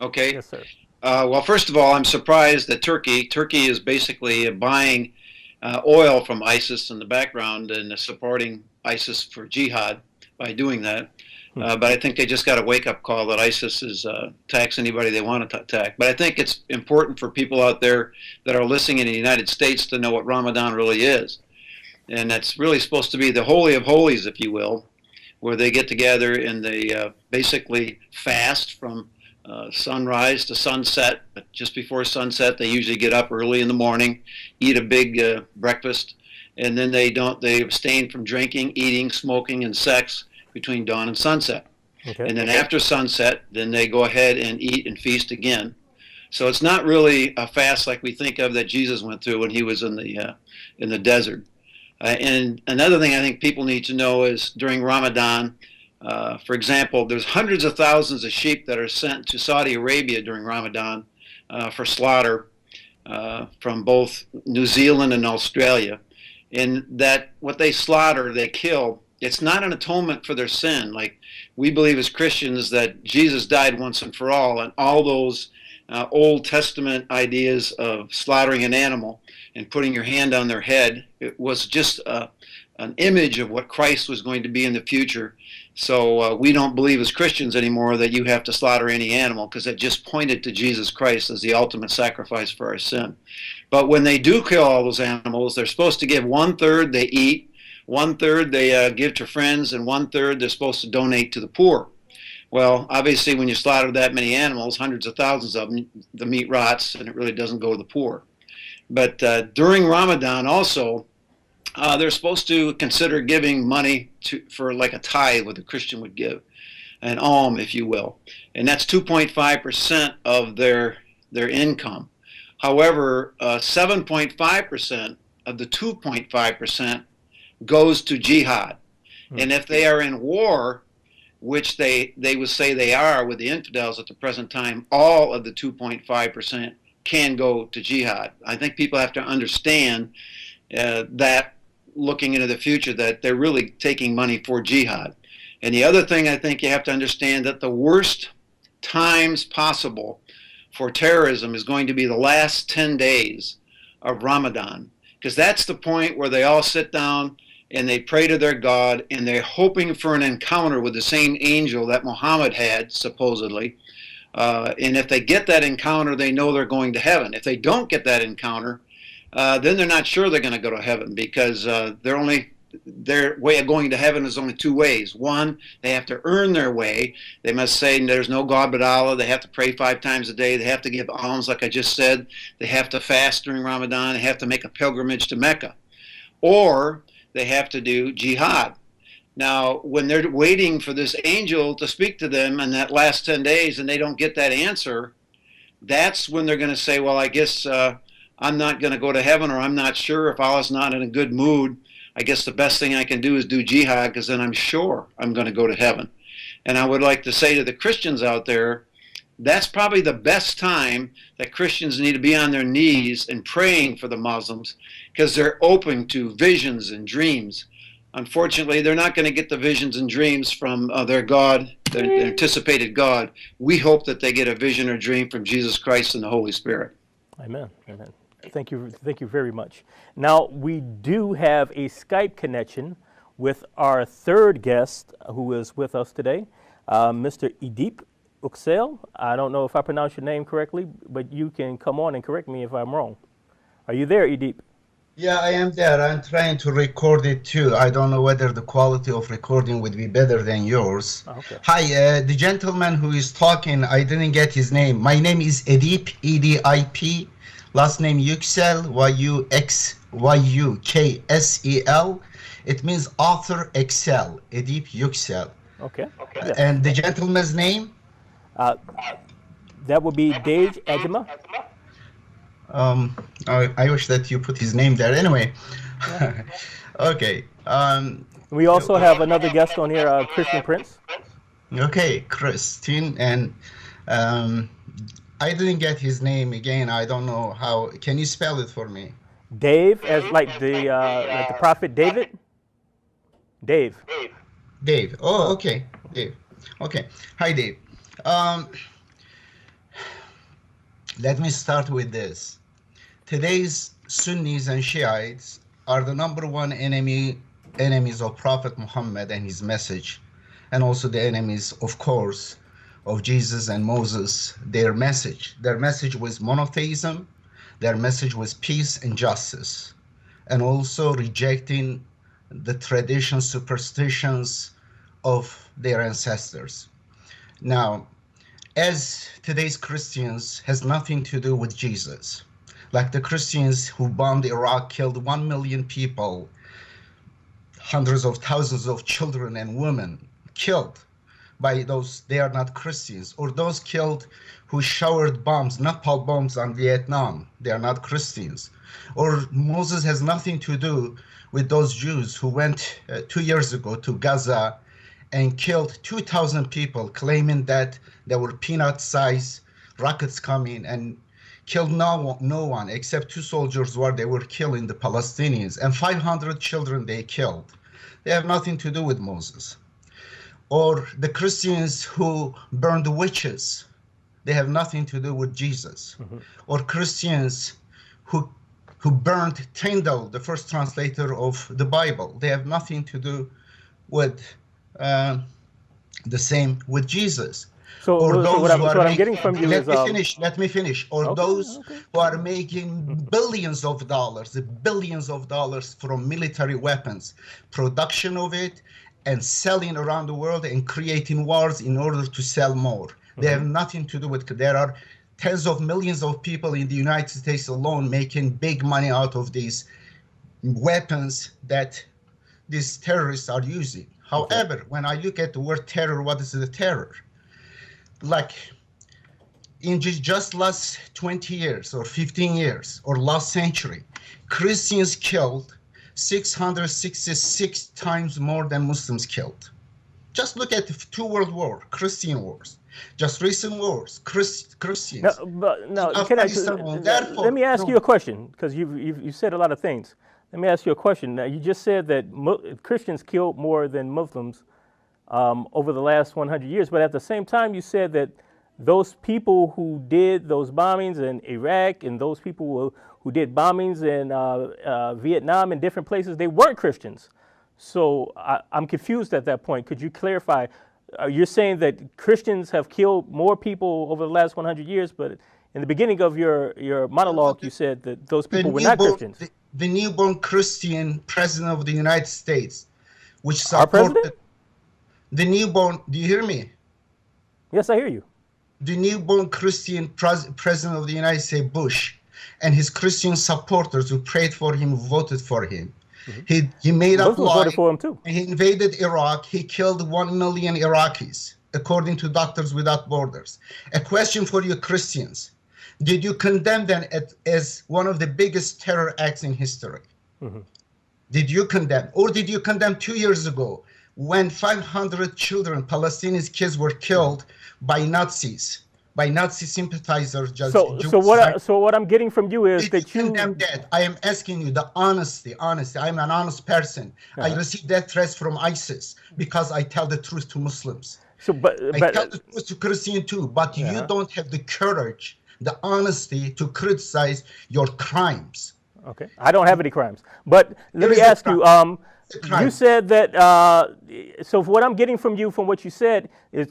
Okay. Yes, sir. Well, first of all, I'm surprised that Turkey is basically buying oil from ISIS in the background and supporting ISIS for jihad by doing that. But I think they just got a wake-up call that ISIS is attacks anybody they want to attack. But I think it's important for people out there that are listening in the United States to know what Ramadan really is. And that's really supposed to be the Holy of Holies, if you will, where they get together and they basically fast from sunrise to sunset. But just before sunset, they usually get up early in the morning, eat a big breakfast, and then they abstain from drinking, eating, smoking, and sex between dawn and sunset. Okay. And then after sunset, then they go ahead and eat and feast again. So it's not really a fast like we think of that Jesus went through when he was in the desert. And another thing I think people need to know is during Ramadan, for example, there's hundreds of thousands of sheep that are sent to Saudi Arabia during Ramadan for slaughter from both New Zealand and Australia. And that what they slaughter, they kill, it's not an atonement for their sin. Like we believe as Christians that Jesus died once and for all, and all those Old Testament ideas of slaughtering an animal and putting your hand on their head. It was just an image of what Christ was going to be in the future. So we don't believe as Christians anymore that you have to slaughter any animal, because it just pointed to Jesus Christ as the ultimate sacrifice for our sin. But when they do kill all those animals, they're supposed to give 1/3 they eat, 1/3 they give to friends, and 1/3 they're supposed to donate to the poor. Well, obviously, when you slaughter that many animals, hundreds of thousands of them, the meat rots and it really doesn't go to the poor. But during Ramadan also, they're supposed to consider giving money for like a tithe, what a Christian would give, an alm, if you will. And that's 2.5% of their income. However, 7.5% of the 2.5% goes to jihad. And if they are in war, which they would say they are with the infidels at the present time, all of the 2.5% can go to jihad. I think people have to understand that, looking into the future, that they're really taking money for jihad. And the other thing I think you have to understand, that the worst times possible for terrorism is going to be the last 10 days of Ramadan, because that's the point where they all sit down and they pray to their God, and they're hoping for an encounter with the same angel that Muhammad had, supposedly. And if they get that encounter, they know they're going to heaven. If they don't get that encounter, then they're not sure they're going to go to heaven, because their way of going to heaven is only two ways. One, they have to earn their way. They must say there's no God but Allah. They have to pray 5 times a day. They have to give alms, like I just said. They have to fast during Ramadan. They have to make a pilgrimage to Mecca. Or they have to do jihad. Now, when they're waiting for this angel to speak to them in that last 10 days and they don't get that answer, that's when they're going to say, well, I guess I'm not going to go to heaven, or I'm not sure, if Allah's not in a good mood, I guess the best thing I can do is do jihad, because then I'm sure I'm going to go to heaven. And I would like to say to the Christians out there, that's probably the best time that Christians need to be on their knees and praying for the Muslims, because they're open to visions and dreams. Unfortunately, they're not going to get the visions and dreams from their God, their anticipated God. We hope that they get a vision or dream from Jesus Christ and the Holy Spirit. Amen. Amen. Thank you very much. Now, we do have a Skype connection with our third guest who is with us today, Mr. Edip Yüksel. I don't know if I pronounced your name correctly, but you can come on and correct me if I'm wrong. Are you there, Edip? Yeah, I am there. I'm trying to record it too. I don't know whether the quality of recording would be better than yours. Okay. Hi, the gentleman who is talking, I didn't get his name. My name is Edip, E-D-I-P. Last name Yüksel, Y-U-X-Y-U-K-S-E-L. It means author excel, Edip Yüksel. Okay. And the gentleman's name? That would be Dave Ejima. I wish that you put his name there. Anyway, okay. We also have another guest on here, Christian Prince. Okay, Christine, and I didn't get his name again. I don't know how. Can you spell it for me? Dave, as like the prophet David. Dave. Dave. Oh, okay. Dave. Okay. Hi, Dave. Let me start with this. Today's Sunnis and Shiites are the #1 enemies of Prophet Muhammad and his message, and also the enemies, of course, of Jesus and Moses. Their message was monotheism. Their message was peace and justice, and also rejecting the traditions, superstitions of their ancestors. Now, as today's Christians has nothing to do with Jesus. Like the Christians who bombed Iraq, killed 1 million people, hundreds of thousands of children and women killed by those, they are not Christians. Or those killed who showered bombs, napalm bombs on Vietnam, they are not Christians. Or Moses has nothing to do with those Jews who went 2 years ago to Gaza and killed 2,000 people, claiming that there were peanut-sized rockets coming, and killed no one except 2 soldiers where they were killing the Palestinians, and 500 children they killed. They have nothing to do with Moses. Or the Christians who burned the witches. they have nothing to do with Jesus. Or Christians who burned Tyndale, the first translator of the Bible. They have nothing to do with the same with Jesus. So, Or so those what I'm getting from you let is me finish. Let me finish. Or those who are making billions of dollars from military weapons, production of it, and selling around the world and creating wars in order to sell more. They have nothing to do with. There are tens of millions of people in the United States alone making big money out of these weapons that these terrorists are using. However, when I look at the word terror, what is the terror? Like in just last 20 years or 15 years or last century, Christians killed 666 times more than Muslims killed. Just look at the two world wars, Christian wars, just recent wars, Christians. Let me ask you a question, because you've said a lot of things. Let me ask you a question. Now, you just said that Christians killed more than Muslims over the last 100 years, but at the same time, you said that those people who did those bombings in Iraq and those people who did bombings in Vietnam and different places, they weren't Christians. So I'm confused at that point. Could you clarify? You're saying that Christians have killed more people over the last 100 years, but in the beginning of your monologue, you said that those people were not Christians. The newborn Christian president of the United States, which supported the newborn. Do you hear me? Yes, I hear you. The newborn Christian president of the United States, Bush, and his Christian supporters who prayed for him, voted for him. He made up lies. Voted for him too. He invaded Iraq. He killed 1 million Iraqis, according to Doctors Without Borders. A question for you Christians. Did you condemn them as one of the biggest terror acts in history? Did you condemn? Or did you condemn 2 years ago when 500 children, Palestinian kids, were killed by Nazis, by Nazi sympathizers? So what I'm getting from you is that you condemn that. I am asking you the honesty. I'm an honest person. I receive death threats from ISIS because I tell the truth to Muslims. I tell the truth to Christians too, but you don't have the courage, the honesty to criticize your crimes. Okay, I don't have any crimes. But let me ask you, you said that, so what I'm getting from you, from what you said, is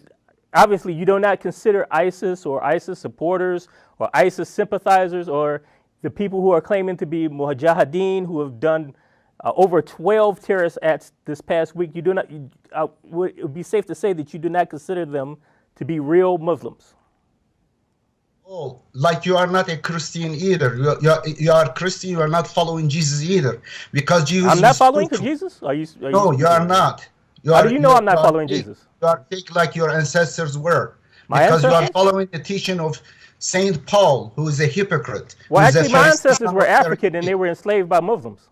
obviously you do not consider ISIS or ISIS supporters or ISIS sympathizers or the people who are claiming to be mujahideen who have done over 12 terrorist acts this past week. You do not, it would be safe to say that you do not consider them to be real Muslims. Oh, like you are not a Christian either. You are Christian. You are not following Jesus either, because Jesus. I'm not following Jesus. Are you? No, you are not. How do you know I'm not following Jesus? You are fake like your ancestors were, because you are following the teaching of Saint Paul, who is a hypocrite. Well, actually, my ancestors were African and they were enslaved by Muslims.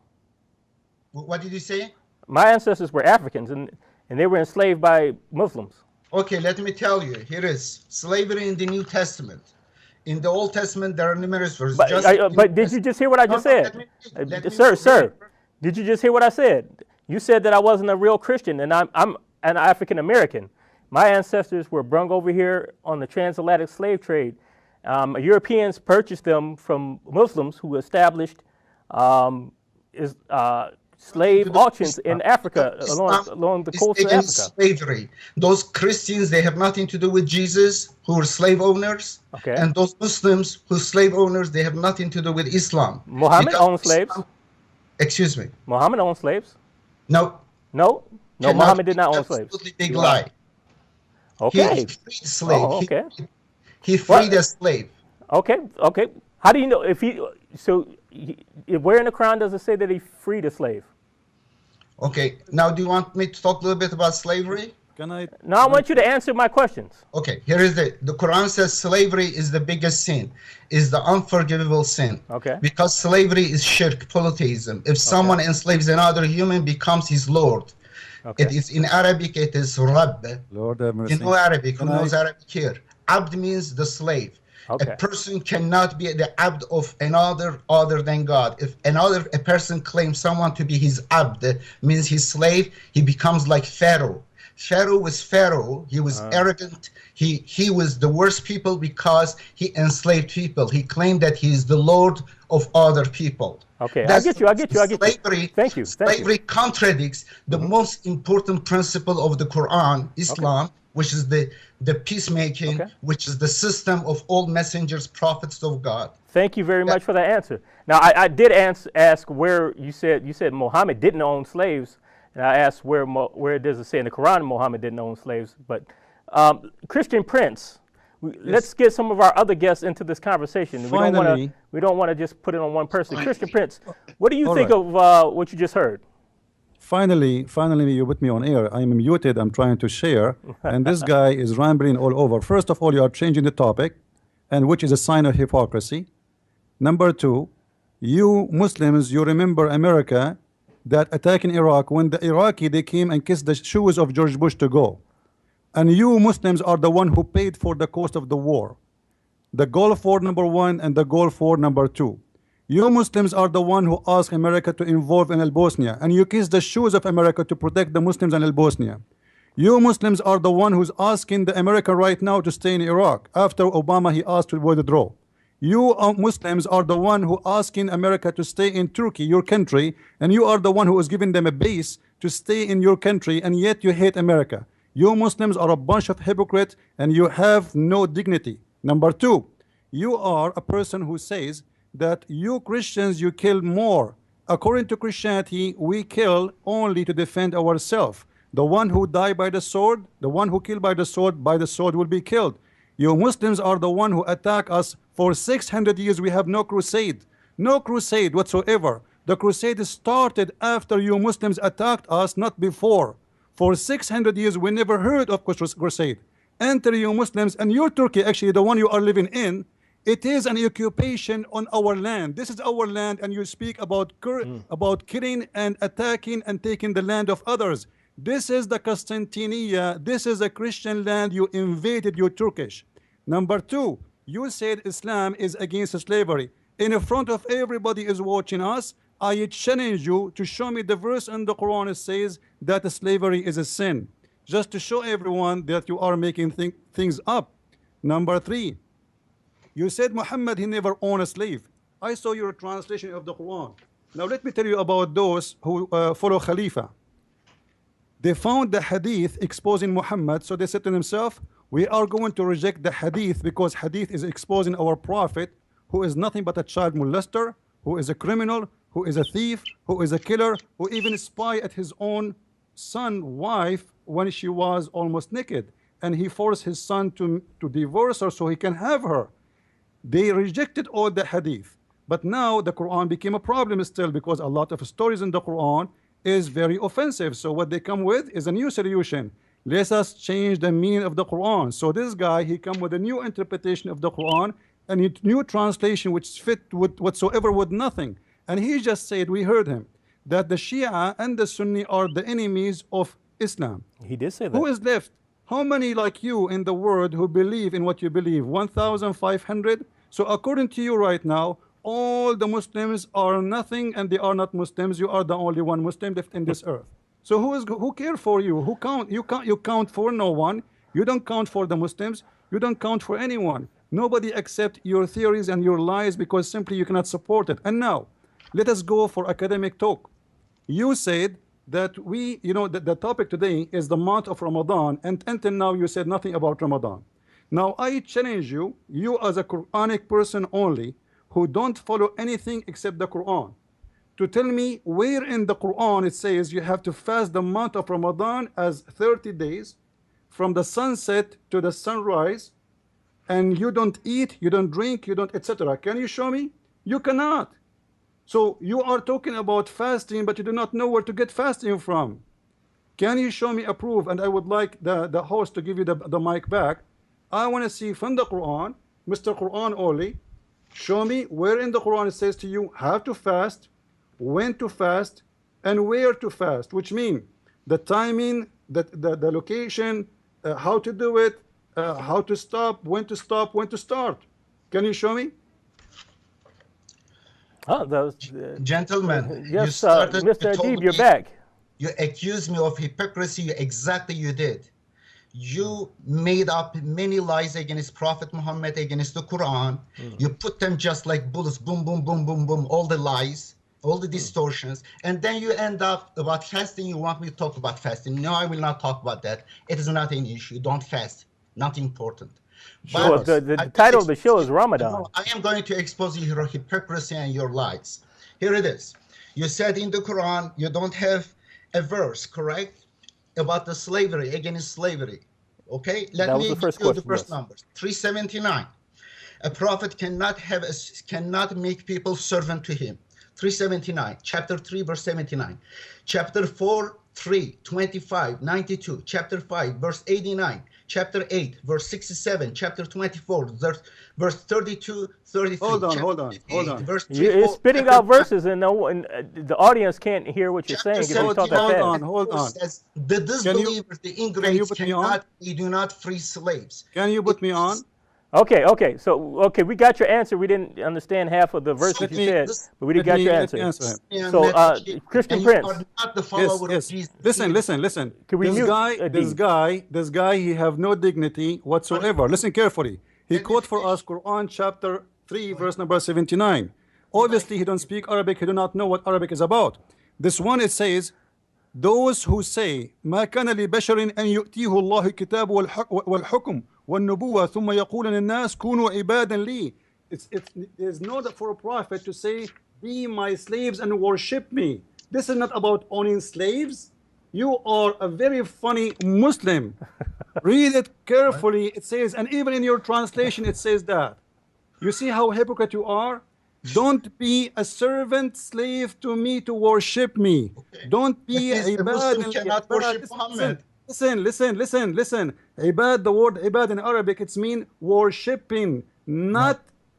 What did you say? My ancestors were Africans and they were enslaved by Muslims. Okay, let me tell you. Here is slavery in the New Testament. In the Old Testament, there are numerous verses. But did you just hear what I just said? Sir, did you just hear what I said? You said that I wasn't a real Christian, and I'm an African American. My ancestors were brung over here on the transatlantic slave trade. Europeans purchased them from Muslims who established slave auctions in Africa, along the coast of Africa. Slavery. Those Christians, they have nothing to do with Jesus, who were slave owners. Okay. And those Muslims, who are slave owners, they have nothing to do with Islam. Muhammad owned slaves. Excuse me. Muhammad owned slaves. No. Muhammad did not own slaves. Absolutely big lie. Okay. He freed a slave. Oh, okay. He freed a slave. Okay. How do you know if he? So, where in the Quran does it say that he freed a slave? Okay. Now, do you want me to talk a little bit about slavery? No, I want you to answer my questions. Okay. Here is the Quran says slavery is the biggest sin, is the unforgivable sin. Okay. Because slavery is shirk, polytheism. If someone enslaves another human, becomes his lord. Okay. It is in Arabic. It is Rabb. Lord, you know Arabic. Who knows Arabic here? Abd means the slave. Okay. A person cannot be the abd of another other than God. If a person claims someone to be his abd, means his slave, he becomes like Pharaoh. Pharaoh was Pharaoh. He was arrogant. He was the worst people because he enslaved people. He claimed that he is the Lord of other people. Okay, I get you. Slavery, Thank you. Slavery contradicts the most important principle of the Quran, Islam, which is the peacemaking, which is the system of all messengers, prophets of God. Thank you very much for that answer. Now, I did ask where you said Muhammad didn't own slaves, and I asked where does it say in the Quran Muhammad didn't own slaves. But Christian Prince, let's get some of our other guests into this conversation. Finally, we don't want to just put it on one person. Christian Prince, what do you think of what you just heard? Finally, you put me on air. I'm muted. I'm trying to share, and this guy is rambling all over. First of all, you are changing the topic, and which is a sign of hypocrisy. Number two, you Muslims, you remember America that attacking Iraq when the Iraqi they came and kissed the shoes of George Bush to go, and you Muslims are the one who paid for the cost of the war, the Gulf War #1 and the Gulf War #2. You Muslims are the one who asked America to involve in Al-Bosnia, and you kiss the shoes of America to protect the Muslims in Al-Bosnia. You Muslims are the one who's asking the America right now to stay in Iraq after Obama he asked to withdraw. You Muslims are the one who asking America to stay in Turkey, your country, and you are the one who is giving them a base to stay in your country, and yet you hate America. You Muslims are a bunch of hypocrites, and you have no dignity. Number two, you are a person who says that you Christians, you kill more. According to Christianity, we kill only to defend ourselves. The one who died by the sword, the one who killed by the sword will be killed. You Muslims are the one who attack us. For 600 years we have no crusade whatsoever. The crusade started after you Muslims attacked us, not before. For 600 years we never heard of crusade. Enter you Muslims, and your Turkey, actually the one you are living in, it is an occupation on our land. This is our land, and you speak about killing and attacking and taking the land of others. This is the Constantinia. This is a Christian land. You invaded, you Turkish. Number two, you said Islam is against slavery. In front of everybody is watching us, I challenge you to show me the verse in the Quran that says that slavery is a sin. Just to show everyone that you are making things up. Number three, you said Muhammad, he never owned a slave. I saw your translation of the Quran. Now let me tell you about those who follow Khalifa. They found the hadith exposing Muhammad, so they said to themselves, we are going to reject the hadith because hadith is exposing our prophet, who is nothing but a child molester, who is a criminal, who is a thief, who is a killer, who even spy at his own son wife when she was almost naked, and he forced his son to divorce her so he can have her. They rejected all the hadith, but now the Quran became a problem still, because a lot of stories in the Quran is very offensive. So what they come with is a new solution. Let us change the meaning of the Quran. So this guy, he come with a new interpretation of the Quran, and a new translation which fit with whatsoever with nothing. And he just said, we heard him, that the Shia and the Sunni are the enemies of Islam. He did say that. Who is left? How many like you in the world who believe in what you believe? 1,500? So according to you right now, all the Muslims are nothing, and they are not Muslims. You are the only one Muslim left in this earth. So who care for you? Who count? You count for no one. You don't count for the Muslims. You don't count for anyone. Nobody accept your theories and your lies because simply you cannot support it. And now, let us go for academic talk. You said that the topic today is the month of Ramadan, and until now you said nothing about Ramadan. Now I challenge you, you as a Quranic person only, who don't follow anything except the Quran, to tell me where in the Quran it says you have to fast the month of Ramadan as 30 days from the sunset to the sunrise, and you don't eat, you don't drink, you don't etc. Can you show me? You cannot. So you are talking about fasting, but you do not know where to get fasting from. Can you show me a proof? And I would like the host to give you the mic back. I want to see from the Quran, Mr. Quran only, show me where in the Quran it says to you how to fast, when to fast, and where to fast, which mean the timing, the location, how to do it, how to stop, when to start. Can you show me? Gentlemen, yes, Mr. Adib, you're back. You accuse me of hypocrisy. Exactly, you did. You made up many lies against Prophet Muhammad, against the Quran. You put them just like bullets, boom, boom, boom, boom, boom, all the lies, all the distortions. And then you end up about fasting. You want me to talk about fasting. No, I will not talk about that. It is not an issue. Don't fast. Not important. Sure. The title of the show is Ramadan. I am going to expose your hypocrisy and your lies. Here it is. You said in the Quran you don't have a verse, correct, about the slavery, against slavery. Okay, let me give you the first numbers. 379. A prophet cannot make people servant to him. 379. Chapter 3, verse 79. Chapter 4, 3, 25, 92. Chapter 5, verse 89. Chapter 8, verse 67. Chapter 24, verse 32, 33. Hold on. Verse 3, You're spitting out verses, and the audience can't hear what you're saying. Hold on. Says, the disbelievers, the ingrates, they do not free slaves. Can you put me on? Okay, we got your answer. We didn't understand half of the verses you said, but we got your answer. So, Christian Prince. Yes. Listen. Can we This guy, he have no dignity whatsoever. Listen carefully. He quote for us Quran chapter 3, verse number 79. Obviously, he don't speak Arabic. He do not know what Arabic is about. This one, it says, those who say ما كان لبشر أن يؤتيه الله الكتاب والحكم والنبوة ثم يقول للناس كونوا عبادا لي. There's no for a prophet to say be my slaves and worship me. This is not about owning slaves. You are a very funny Muslim. Read it carefully. It says, and even in your translation it says that. You see how hypocrite you are? Don't be a servant slave to me to worship me. Don't be a Muslim cannot worship Muhammad. Listen. Ibad, the word ibad in Arabic, it's mean worshiping.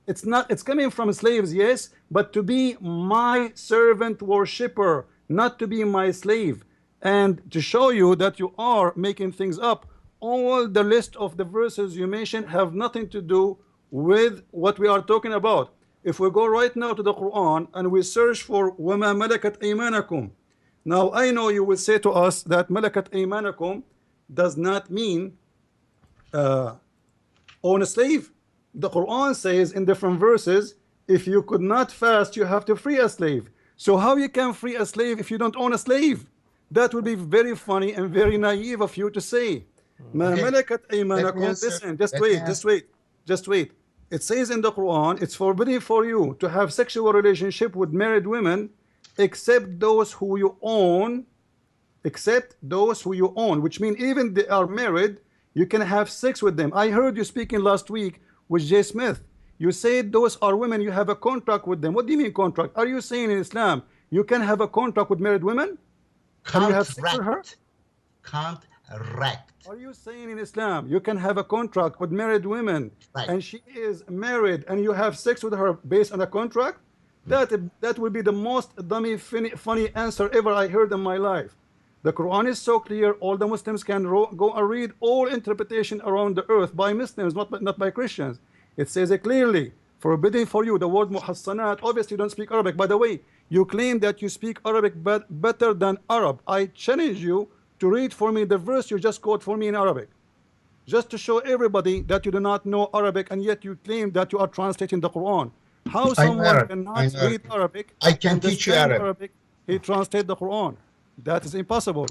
It's coming from slaves, yes, but to be my servant worshipper, not to be my slave. And to show you that you are making things up, all the list of the verses you mentioned have nothing to do with what we are talking about. If we go right now to the Quran and we search for وَمَا مَلَكَتْ أَيْمَانَكُمْ. Now I know you will say to us that مَلَكَتْ أَيْمَانَكُمْ does not mean own a slave. The Quran says in different verses, if you could not fast, you have to free a slave. So how you can free a slave if you don't own a slave? That would be very funny and very naive of you to say. مَا مَلَكَتْ أَيْمَانَكُمْ. Listen, just wait. It says in the Quran, it's forbidden for you to have sexual relationship with married women except those who you own, which means even they are married, you can have sex with them. I heard you speaking last week with Jay Smith. You said those are women, you have a contract with them. What do you mean contract? Are you saying in Islam you can have a contract with married women? Can you have sex with her? Contract. Are you saying in Islam you can have a contract with married women, and she is married and you have sex with her based on a contract? That would be the most dummy funny answer ever I heard in my life. The Quran is so clear, all the Muslims can go and read all interpretation around the earth by Muslims, not by Christians. It says it clearly, forbidden for you, the word muhassanat. Obviously you don't speak Arabic. By the way, you claim that you speak Arabic better than Arab. I challenge you to read for me the verse you just quote for me in Arabic, just to show everybody that you do not know Arabic, and yet you claim that you are translating the Quran. How someone cannot read Arabic? I can teach you Arabic. He translates the Quran. That is impossible.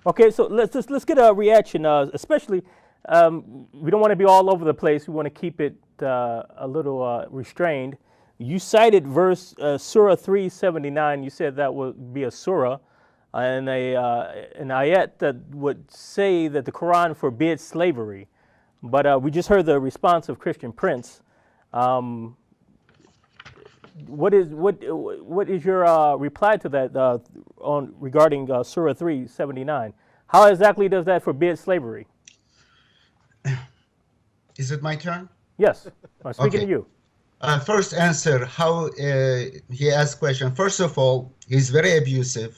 Okay, so let's get a reaction. Especially, we don't want to be all over the place. We want to keep it a little restrained. You cited verse Surah 379. You said that would be a surah. And an ayat that would say that the Quran forbids slavery, but we just heard the response of Christian Prince. What is your reply to that regarding Surah 379? How exactly does that forbid slavery? Is it my turn? Yes, I'm speaking to you. First answer, how he asked question. First of all, he's very abusive.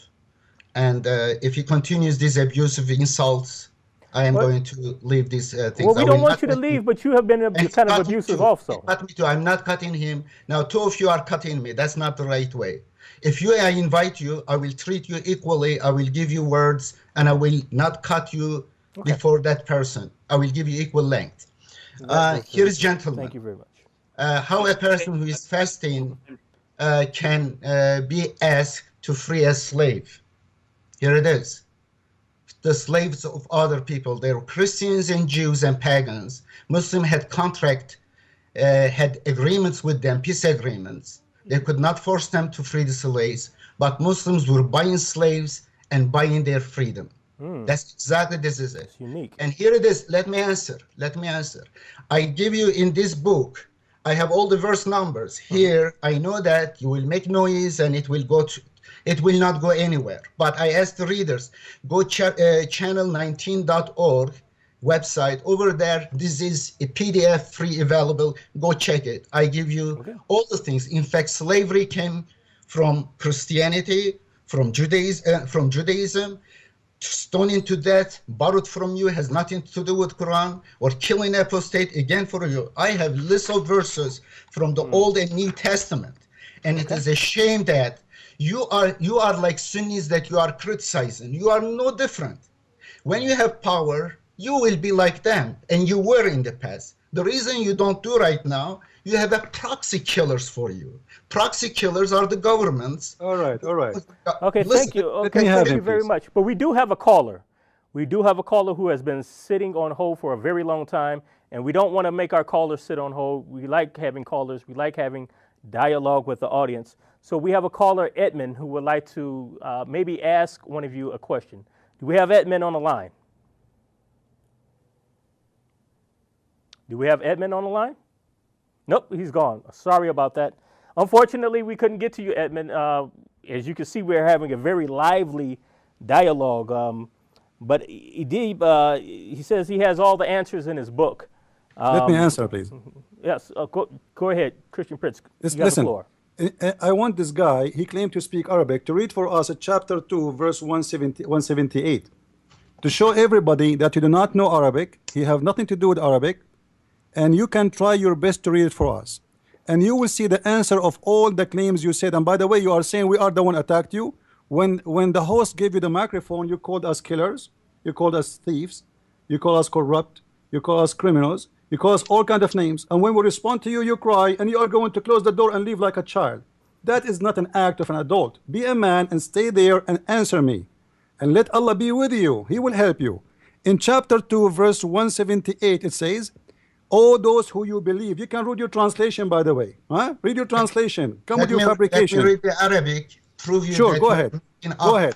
And if he continues these abusive insults, I am going to leave these things. Well, we don't want you to leave, but you have been kind of abusive also. Cut me too. I'm not cutting him. Now, two of you are cutting me. That's not the right way. If I invite you, I will treat you equally. I will give you words, and I will not cut you before that person. I will give you equal length. Here is gentlemen. Thank you very much. How a person who is fasting can be asked to free a slave. Here it is. The slaves of other people. They were Christians and Jews and pagans. Muslims had had agreements with them, peace agreements. They could not force them to free the slaves, but Muslims were buying slaves and buying their freedom. That's exactly, this is it. It's unique. And here it is. Let me answer. I give you in this book, I have all the verse numbers. Here, I know that you will make noise and it will not go anywhere. But I ask the readers, go channel19.org website. Over there, this is a PDF free available. Go check it. I give you all the things. In fact, slavery came from Christianity, from Judaism. Stoning to death, borrowed from you, has nothing to do with Quran, or killing apostate, again for you. I have lists of verses from the Old and New Testament, and it is a shame that you are like Sunnis that you are criticizing. You are no different. When you have power, you will be like them, and you were in the past. The reason you don't do right now, you have a proxy killers for you. Proxy killers are the governments. All right. Okay, Listen, thank you. let Okay, me have thank you him, very please. much. But we do have a caller. We do have a caller who has been sitting on hold for a very long time, and we don't want to make our callers sit on hold. We like having callers. We like having dialogue with the audience. So we have a caller, Edmund, who would like to maybe ask one of you a question. Do we have Edmund on the line? Do we have Edmund on the line? Nope, he's gone. Sorry about that. Unfortunately, we couldn't get to you, Edmund. As you can see, we're having a very lively dialogue. But Edib, he says he has all the answers in his book. Let me answer, please. Yes, go ahead, Christian Prince. You got the Listen, floor. I want this guy, he claimed to speak Arabic, to read for us chapter 2, verse 178. To show everybody that you do not know Arabic, you have nothing to do with Arabic, and you can try your best to read it for us. And you will see the answer of all the claims you said. And by the way, you are saying we are the one attacked you. When the host gave you the microphone, you called us killers, you called us thieves, you call us corrupt, you call us criminals, you call us all kinds of names. And when we respond to you, you cry, and you are going to close the door and leave like a child. That is not an act of an adult. Be a man and stay there and answer me. And let Allah be with you. He will help you. In chapter 2, verse 178, it says, all those who you believe. You can read your translation, by the way. Huh? Read your translation. Come with your fabrication. Let me read the Arabic. Prove you sure, that go ahead. Go ahead.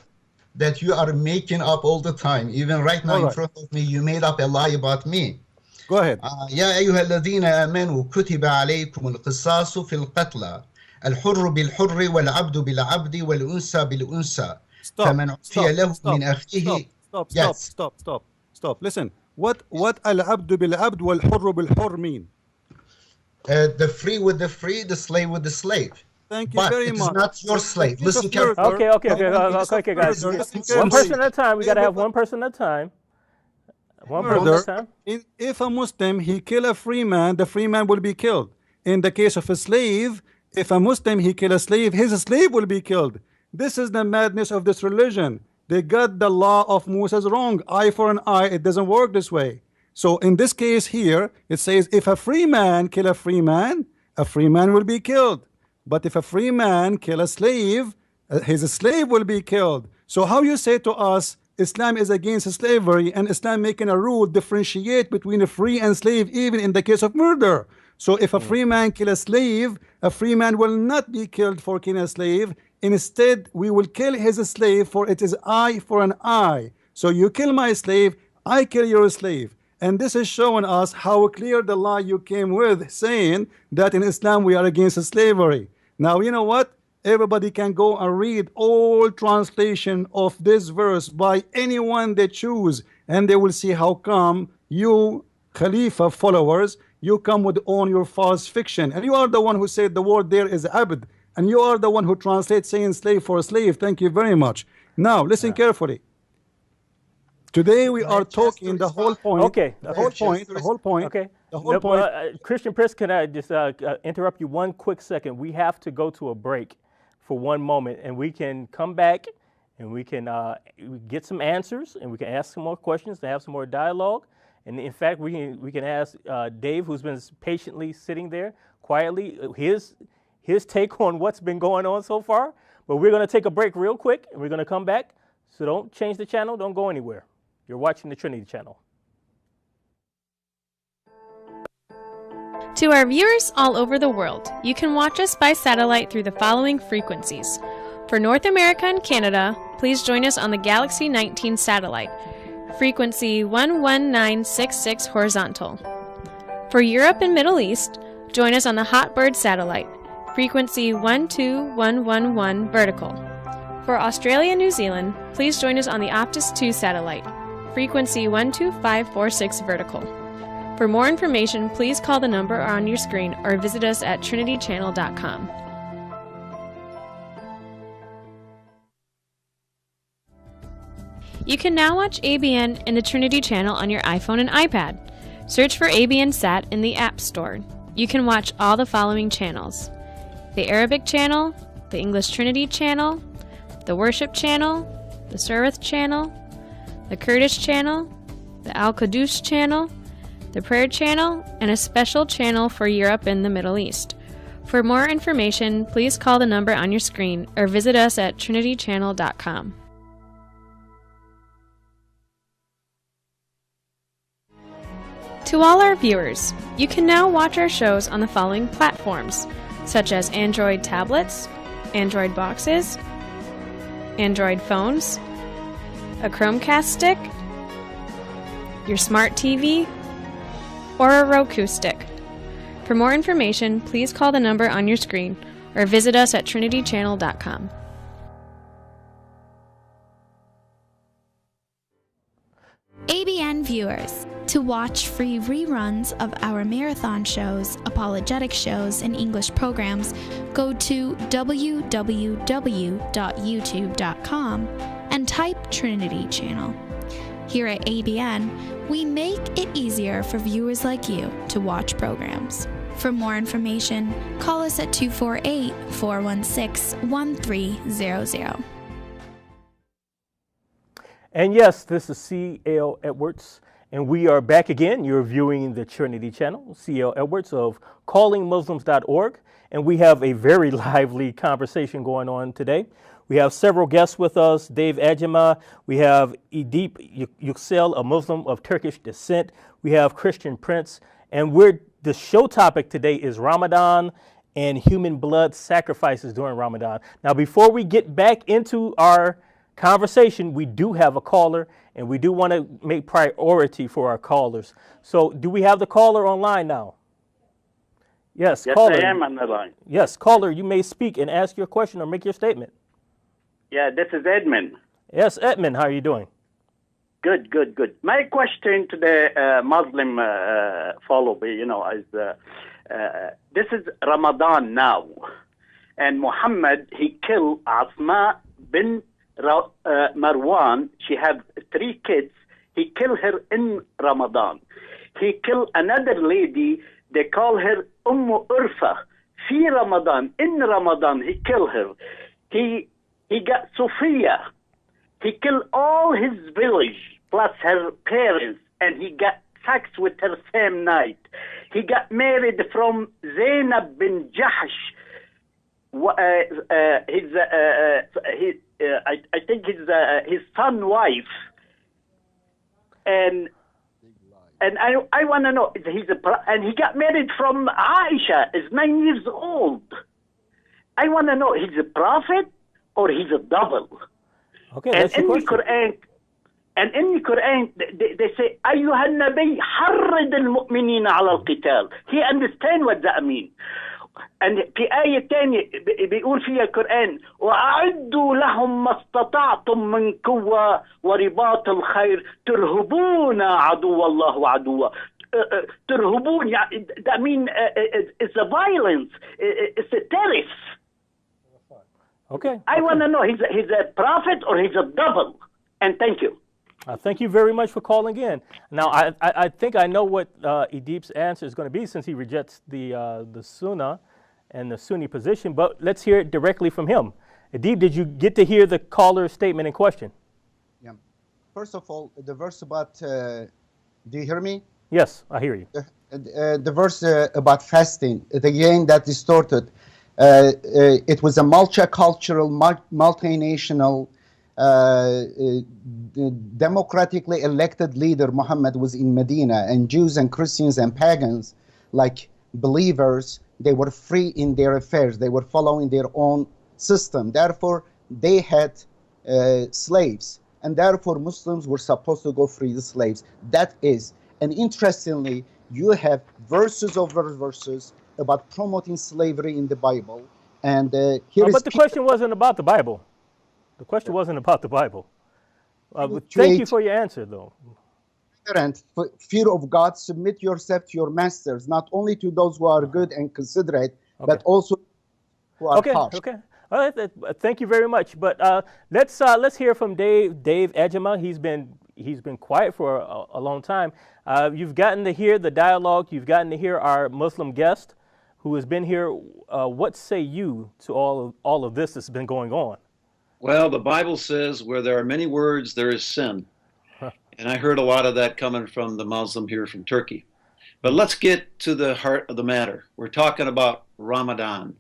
That you are making up all the time. Even right now in front of me, you made up a lie about me. Go ahead. يا أيها الذين آمنوا كتب عليكم القصاص في القتلى الحر بالحر والعبد بالعبد والأنثى بالأنثى فمن عفي له من أخيه. Stop. Listen. What al-abdu bil-abd wal-hurru bil-hurr mean? The free with the free, the slave with the slave. Thank you very much. It's not your slave. Listen carefully. Okay, guys. One person at a time. We got to have one person at a time. One person at a time. If a Muslim, he kill a free man, the free man will be killed. In the case of a slave, if a Muslim, he kill a slave, his slave will be killed. This is the madness of this religion. They got the law of Moses wrong. Eye for an eye. It doesn't work this way. So in this case here, it says if a free man kill a free man will be killed. But if a free man kill a slave, his slave will be killed. So how you say to us, Islam is against slavery, and Islam making a rule differentiate between a free and slave even in the case of murder. So if a free man kill a slave, a free man will not be killed for killing a slave. Instead, we will kill his slave, for it is eye for an eye. So you kill my slave, I kill your slave. And this is showing us how clear the lie you came with, saying that in Islam we are against slavery. Now, you know what? Everybody can go and read all translation of this verse by anyone they choose, and they will see how come you, Khalifa followers, you come with on your false fiction. And you are the one who said the word there is abd. And you are the one who translates saying slave for slave. Thank you very much. Now, listen carefully. Today we are talking the whole point. Okay. The whole point. Okay. The whole point. Christian Prince, can I just interrupt you one quick second? We have to go to a break for one moment, and we can come back and we can get some answers, and we can ask some more questions to have some more dialogue. And in fact, we can ask Dave, who's been patiently sitting there quietly, his take on what's been going on so far. But we're going to take a break real quick, and we're going to come back. So don't change the channel. Don't go anywhere. You're watching the Trinity Channel. To our viewers all over the world, you can watch us by satellite through the following frequencies. For North America and Canada, please join us on the Galaxy 19 satellite, frequency 11966 horizontal. For Europe and Middle East, join us on the Hotbird satellite, frequency 12111 vertical. For Australia and New Zealand, please join us on the Optus 2 satellite, frequency 12546 vertical. For more information, please call the number on your screen or visit us at trinitychannel.com. You can now watch ABN in the Trinity Channel on your iPhone and iPad. Search for ABN Sat in the App Store. You can watch all the following channels: the Arabic Channel, the English Trinity Channel, the Worship Channel, the Surith Channel, the Kurdish Channel, the Al-Quddus Channel, the Prayer Channel, and a special channel for Europe and the Middle East. For more information, please call the number on your screen or visit us at trinitychannel.com. To all our viewers, you can now watch our shows on the following platforms, such as Android tablets, Android boxes, Android phones, a Chromecast stick, your smart TV, or a Roku stick. For more information, please call the number on your screen or visit us at trinitychannel.com. ABN viewers, to watch free reruns of our marathon shows, apologetic shows, and English programs, go to www.youtube.com and type Trinity Channel. Here at ABN, we make it easier for viewers like you to watch programs. For more information, call us at 248-416-1300. And yes, this is C.L. Edwards, and we are back again. You're viewing the Trinity Channel, C.L. Edwards of CallingMuslims.org, and we have a very lively conversation going on today. We have several guests with us: Dave Ajema, we have Edip Yüksel, a Muslim of Turkish descent, we have Christian Prince, and the show topic today is Ramadan and human blood sacrifices during Ramadan. Now, before we get back into our conversation, we do have a caller, and we do want to make priority for our callers. So do we have the caller online now? Yes, caller. I am on the line. Yes, caller, you may speak and ask your question or make your statement. Yeah, this is Edmund. Yes, Edmund, how are you doing? Good, good, good. My question to the Muslim follower, is this is Ramadan now, and Muhammad, he killed Asma bin Marwan. She had 3 kids. He killed her in Ramadan. He killed another lady. They call her Urfa. Fi Ramadan, in Ramadan, he killed her. He got Sophia. He killed all his village plus her parents, and he got sex with her same night. He got married from Zainab bin Jahsh. I think his son wife, and I want to know, and he got married from Aisha, is 9 years old. I want to know, he's a prophet or he's a double? Okay, that's and your in question. the Quran, they say, أيها النبي حرض المؤمنين على القتال. He understand what that means. And في آية تانية بيقول فيها القرآن: وأعدوا لهم ما استطعتم من قوة ورباط الخير ترهبون عدو الله وعدوه. ترهبون, that means it's a violence, it's a terrorist. Okay. I want to know, he's a prophet or he's a double? And thank you. Thank you very much for calling in. Now, I think I know what Edip's answer is going to be, since he rejects the Sunnah and the Sunni position, but let's hear it directly from him. Adib, did you get to hear the caller's statement in question? Yeah. First of all, the verse about, do you hear me? Yes, I hear you. The verse about fasting, again, that distorted. It was a multicultural, multinational, democratically elected leader. Muhammad was in Medina, and Jews and Christians and pagans, like believers, they were free in their affairs. They were following their own system. Therefore, they had slaves, and therefore Muslims were supposed to go free the slaves. That is, and interestingly, you have verses over verses about promoting slavery in the Bible. And here but the question wasn't about the Bible. The question wasn't about the Bible. Thank you for your answer, though. Fear of God, submit yourself to your masters, not only to those who are good and considerate, but also who are harsh. Okay. All right. Thank you very much. But let's hear from Dave Ejima. He's been quiet for a long time. You've gotten to hear the dialogue. You've gotten to hear our Muslim guest who has been here. What say you to all of this that's been going on? Well, the Bible says where there are many words, there is sin. And I heard a lot of that coming from the Muslim here from Turkey. But let's get to the heart of the matter. We're talking about Ramadan.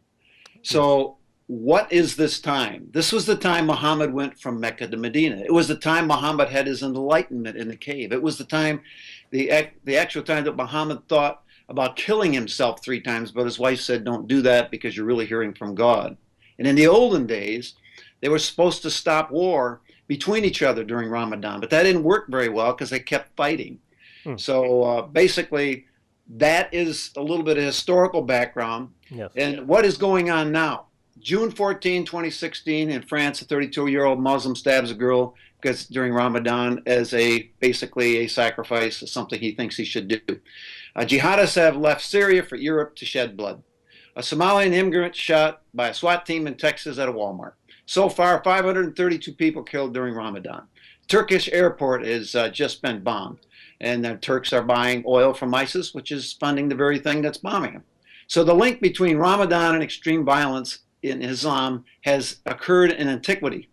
So what is this time? This was the time Muhammad went from Mecca to Medina. It was the time Muhammad had his enlightenment in the cave. It was the time, the actual time that Muhammad thought about killing himself 3 times, but his wife said, don't do that because you're really hearing from God. And in the olden days, they were supposed to stop war between each other during Ramadan, but that didn't work very well because they kept fighting. So basically, that is a little bit of historical background. Yes. And what is going on now? June 14, 2016, in France, a 32-year-old Muslim stabs a girl because during Ramadan as basically a sacrifice, something he thinks he should do. Jihadists have left Syria for Europe to shed blood. A Somalian immigrant shot by a SWAT team in Texas at a Walmart. So far, 532 people killed during Ramadan. Turkish airport has just been bombed, and the Turks are buying oil from ISIS, which is funding the very thing that's bombing them. So the link between Ramadan and extreme violence in Islam has occurred in antiquity.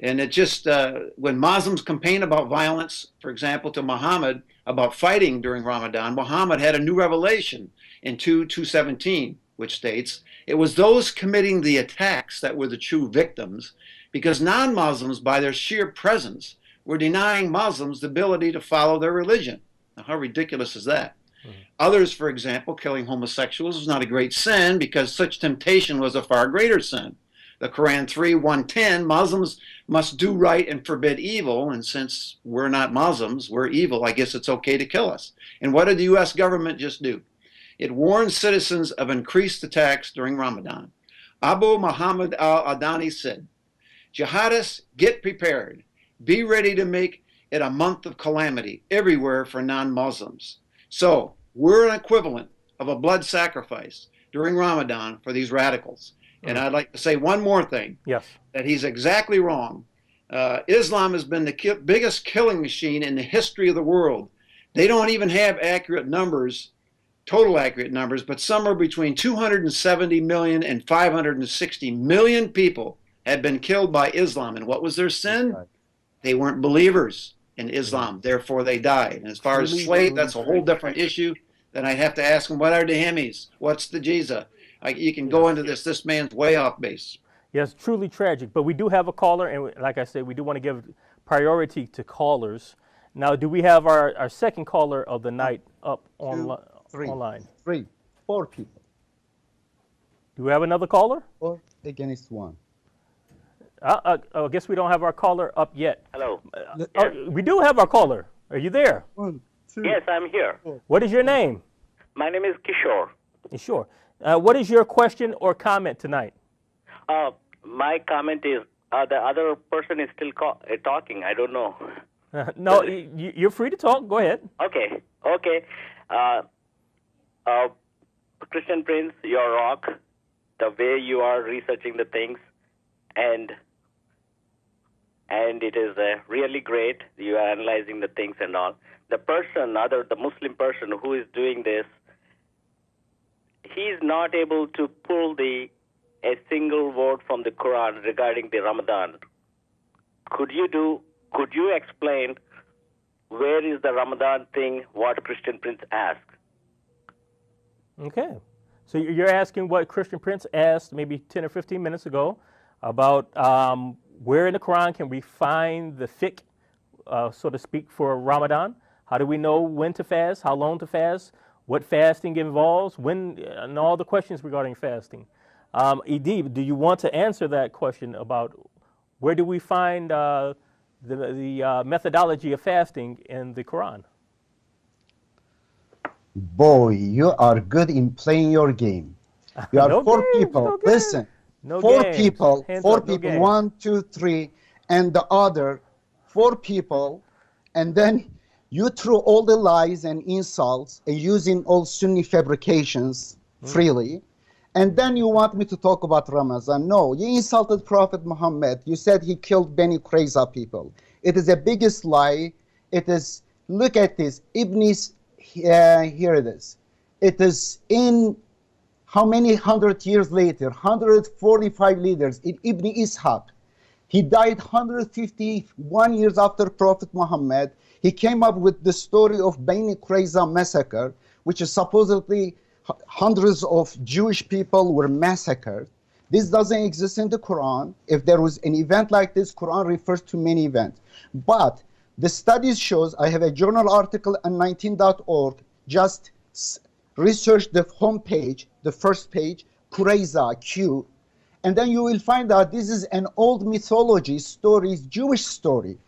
And it just, when Muslims complain about violence, for example, to Muhammad about fighting during Ramadan, Muhammad had a new revelation in 2:17, which states, it was those committing the attacks that were the true victims, because non-Muslims, by their sheer presence, were denying Muslims the ability to follow their religion. Now, how ridiculous is that? Others, for example, killing homosexuals was not a great sin because such temptation was a far greater sin. The Quran 3:110, Muslims must do right and forbid evil, and since we're not Muslims, we're evil, I guess it's okay to kill us. And what did the U.S. government just do? It warned citizens of increased attacks during Ramadan. Abu Muhammad al-Adani said, jihadists, get prepared. Be ready to make it a month of calamity everywhere for non-Muslims. So we're an equivalent of a blood sacrifice during Ramadan for these radicals. And I'd like to say one more thing. Yes. That he's exactly wrong. Islam has been the biggest killing machine in the history of the world. They don't even have accurate numbers, total accurate numbers, but somewhere between 270 million and 560 million people had been killed by Islam. And what was their sin? They weren't believers in Islam, therefore they died. And as far as slave, that's a whole different issue. Then I'd have to ask them, what are the Himmis? What's the Jiza? You can go into this. This man's way off base. Yes, truly tragic. But we do have a caller, and like I said, we do want to give priority to callers. Now, do we have our second caller of the night up online? 3, 4 people. Do we have another caller? 4 against 1. I guess we don't have our caller up yet. Hello. We do have our caller. Are you there? 1, 2. Yes, I'm here. What is your name? My name is Kishore. Sure. What is your question or comment tonight? My comment is the other person is still talking. I don't know. No, you're free to talk. Go ahead. Okay. Christian Prince, you're rock. The way you are researching the things, and it is really great. You are analyzing the things and all. The Muslim person who is doing this, he's not able to pull a single word from the Quran regarding the Ramadan. Could you explain where is the Ramadan thing, what Christian Prince asked? Okay. So you're asking what Christian Prince asked maybe 10 or 15 minutes ago about where in the Quran can we find the fiqh, so to speak, for Ramadan? How do we know when to fast, how long to fast, what fasting involves, when, and all the questions regarding fasting. Edib, do you want to answer that question about where do we find the methodology of fasting in the Quran? Boy, you are good in playing your game. You are No four games, people. no games. Listen, No four games. people, Hands four up, no people, games. 1, 2, 3, and the other 4 people, and then you threw all the lies and insults and using all Sunni fabrications freely. And then you want me to talk about Ramadan. No, you insulted Prophet Muhammad. You said he killed Bani Qurayza people. It is the biggest lie. It is, look at this. Here it is. It is in how many 100 years later, 145 leaders in Ibn Ishaq. He died 151 years after Prophet Muhammad. He came up with the story of Bani Qurayza massacre, which is supposedly hundreds of Jewish people were massacred. This doesn't exist in the Quran. If there was an event like this, Quran refers to many events. But the studies shows, I have a journal article on 19.org, just research the homepage, the first page, Qurayza, Q, and then you will find out this is an old mythology story, Jewish story,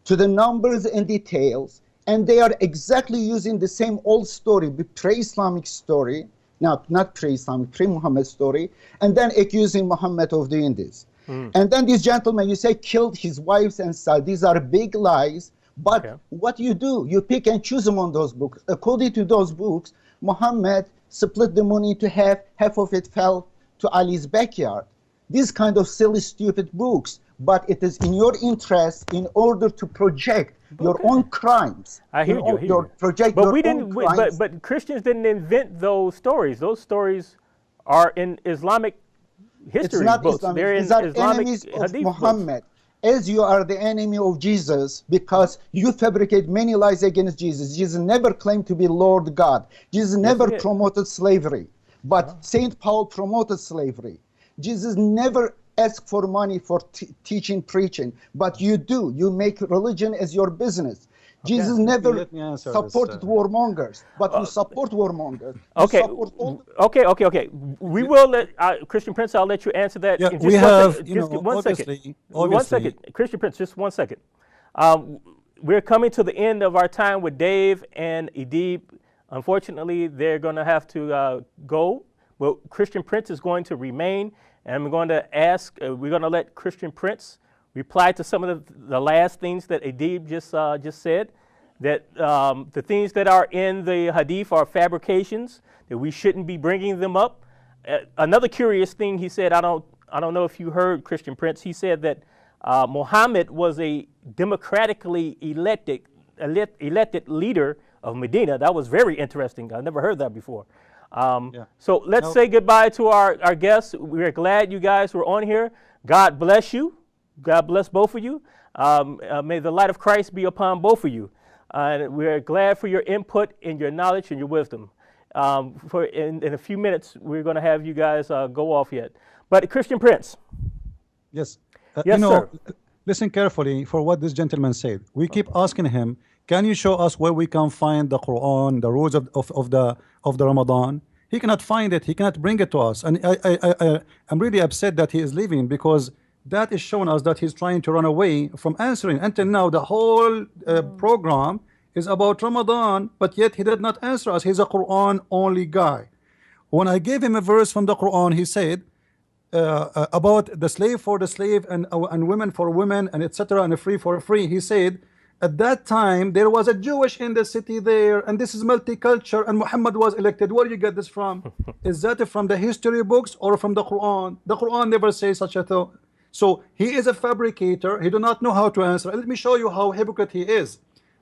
to the numbers and details, and they are exactly using the same old story, the pre-Islamic story, not pre-Islamic, pre-Muhammad story, and then accusing Muhammad of doing this. And then this gentleman, you say, killed his wives and son. These are big lies, but what you do, you pick and choose among those books. According to those books, Muhammad split the money into half of it fell to Ali's backyard. These kind of silly, stupid books, but it is in your interest in order to project your own crimes. I hear you. Project But your we own didn't. crimes. But Christians didn't invent those stories. Those stories are in Islamic history It's not books. Islamic. They're in These are Islamic enemies of hadith Muhammad. As you are the enemy of Jesus because you fabricate many lies against Jesus. Jesus never claimed to be Lord God. Jesus never did. promoted slavery. But Saint Paul promoted slavery. Jesus never asked for money for teaching, preaching. But you do. You make religion as your business. Jesus never let me answer supported this, warmongers, but you support warmongers. Okay. You support all Okay. We will let Christian Prince. I'll let you answer that. Yeah, in just we one have, second. you know, Just one second. obviously- 1 second. Christian Prince, just 1 second. We're coming to the end of our time with Dave and Edib. Unfortunately, they're going to have to go. Well, Christian Prince is going to remain, and I'm going to ask. We're going to let Christian Prince reply to some of the last things that Edib just said. That the things that are in the hadith are fabrications. That we shouldn't be bringing them up. Another curious thing he said. I don't know if you heard Christian Prince. He said that Muhammad was a democratically elected leader of Medina. That was very interesting. I never heard that before. So let's say goodbye to our guests. We're glad you guys were on here. God bless you. God bless both of you. May the light of Christ be upon both of you. We're glad for your input and your knowledge and your wisdom. In a few minutes, we're going to have you guys go off yet. But Christian Prince. Yes. Yes, sir. Listen carefully for what this gentleman said. We keep asking him, can you show us where we can find the Quran, the rules of the Ramadan? He cannot find it. He cannot bring it to us. And I'm really upset that he is leaving, because that is showing us that he's trying to run away from answering. Until now, the whole program is about Ramadan, but yet he did not answer us. He's a Quran only guy. When I gave him a verse from the Quran, he said about the slave for the slave and women for women and etc. and free for free. He said at that time there was a Jewish in the city there, and this is multicultural, and Muhammad was elected. Where do you get this from? Is that from the history books or from the Quran? The Quran never says such a thing. So he is a fabricator. He do not know how to answer. Let me show you how hypocrite he is.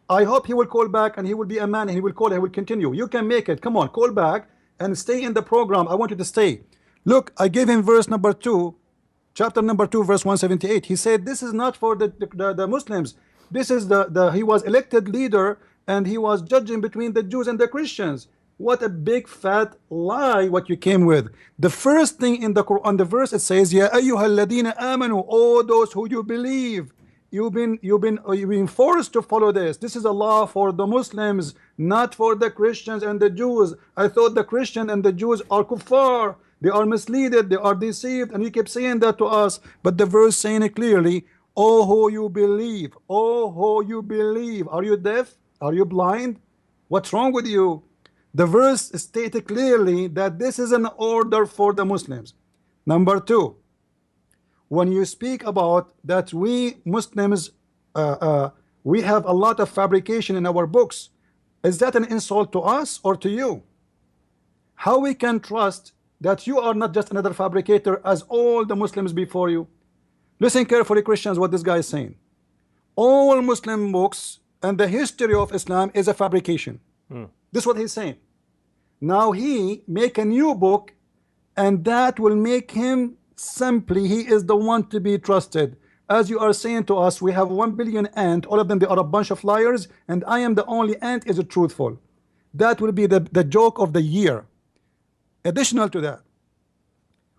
I hope he will call back and he will be a man and he will call. He will continue. You can make it. Come on, call back and stay in the program. I want you to stay. Look, I gave him verse number 2, chapter number 2, verse 178. He said, this is not for the Muslims. This is he was elected leader, and he was judging between the Jews and the Christians. What a big fat lie what you came with. The first thing in the Quran, the verse, it says, Ya ayyuhalladina amanu, all those who you believe. You've been forced to follow this. This is a law for the Muslims, not for the Christians and the Jews. I thought the Christian and the Jews are kuffar. They are misleaded, they are deceived, and he kept saying that to us. But the verse saying it clearly, oh who you believe, oh who you believe. Are you deaf? Are you blind? What's wrong with you? The verse stated clearly that this is an order for the Muslims. Number 2, when you speak about that we Muslims, we have a lot of fabrication in our books, is that an insult to us or to you? How we can trust that you are not just another fabricator as all the Muslims before you? Listen carefully, Christians, what this guy is saying. All Muslim books and the history of Islam is a fabrication. This is what he's saying. Now he make a new book, and that will make him simply, he is the one to be trusted. As you are saying to us, we have 1 billion ant, all of them, they are a bunch of liars, and I am the only ant is truthful. That will be the joke of the year. Additional to that,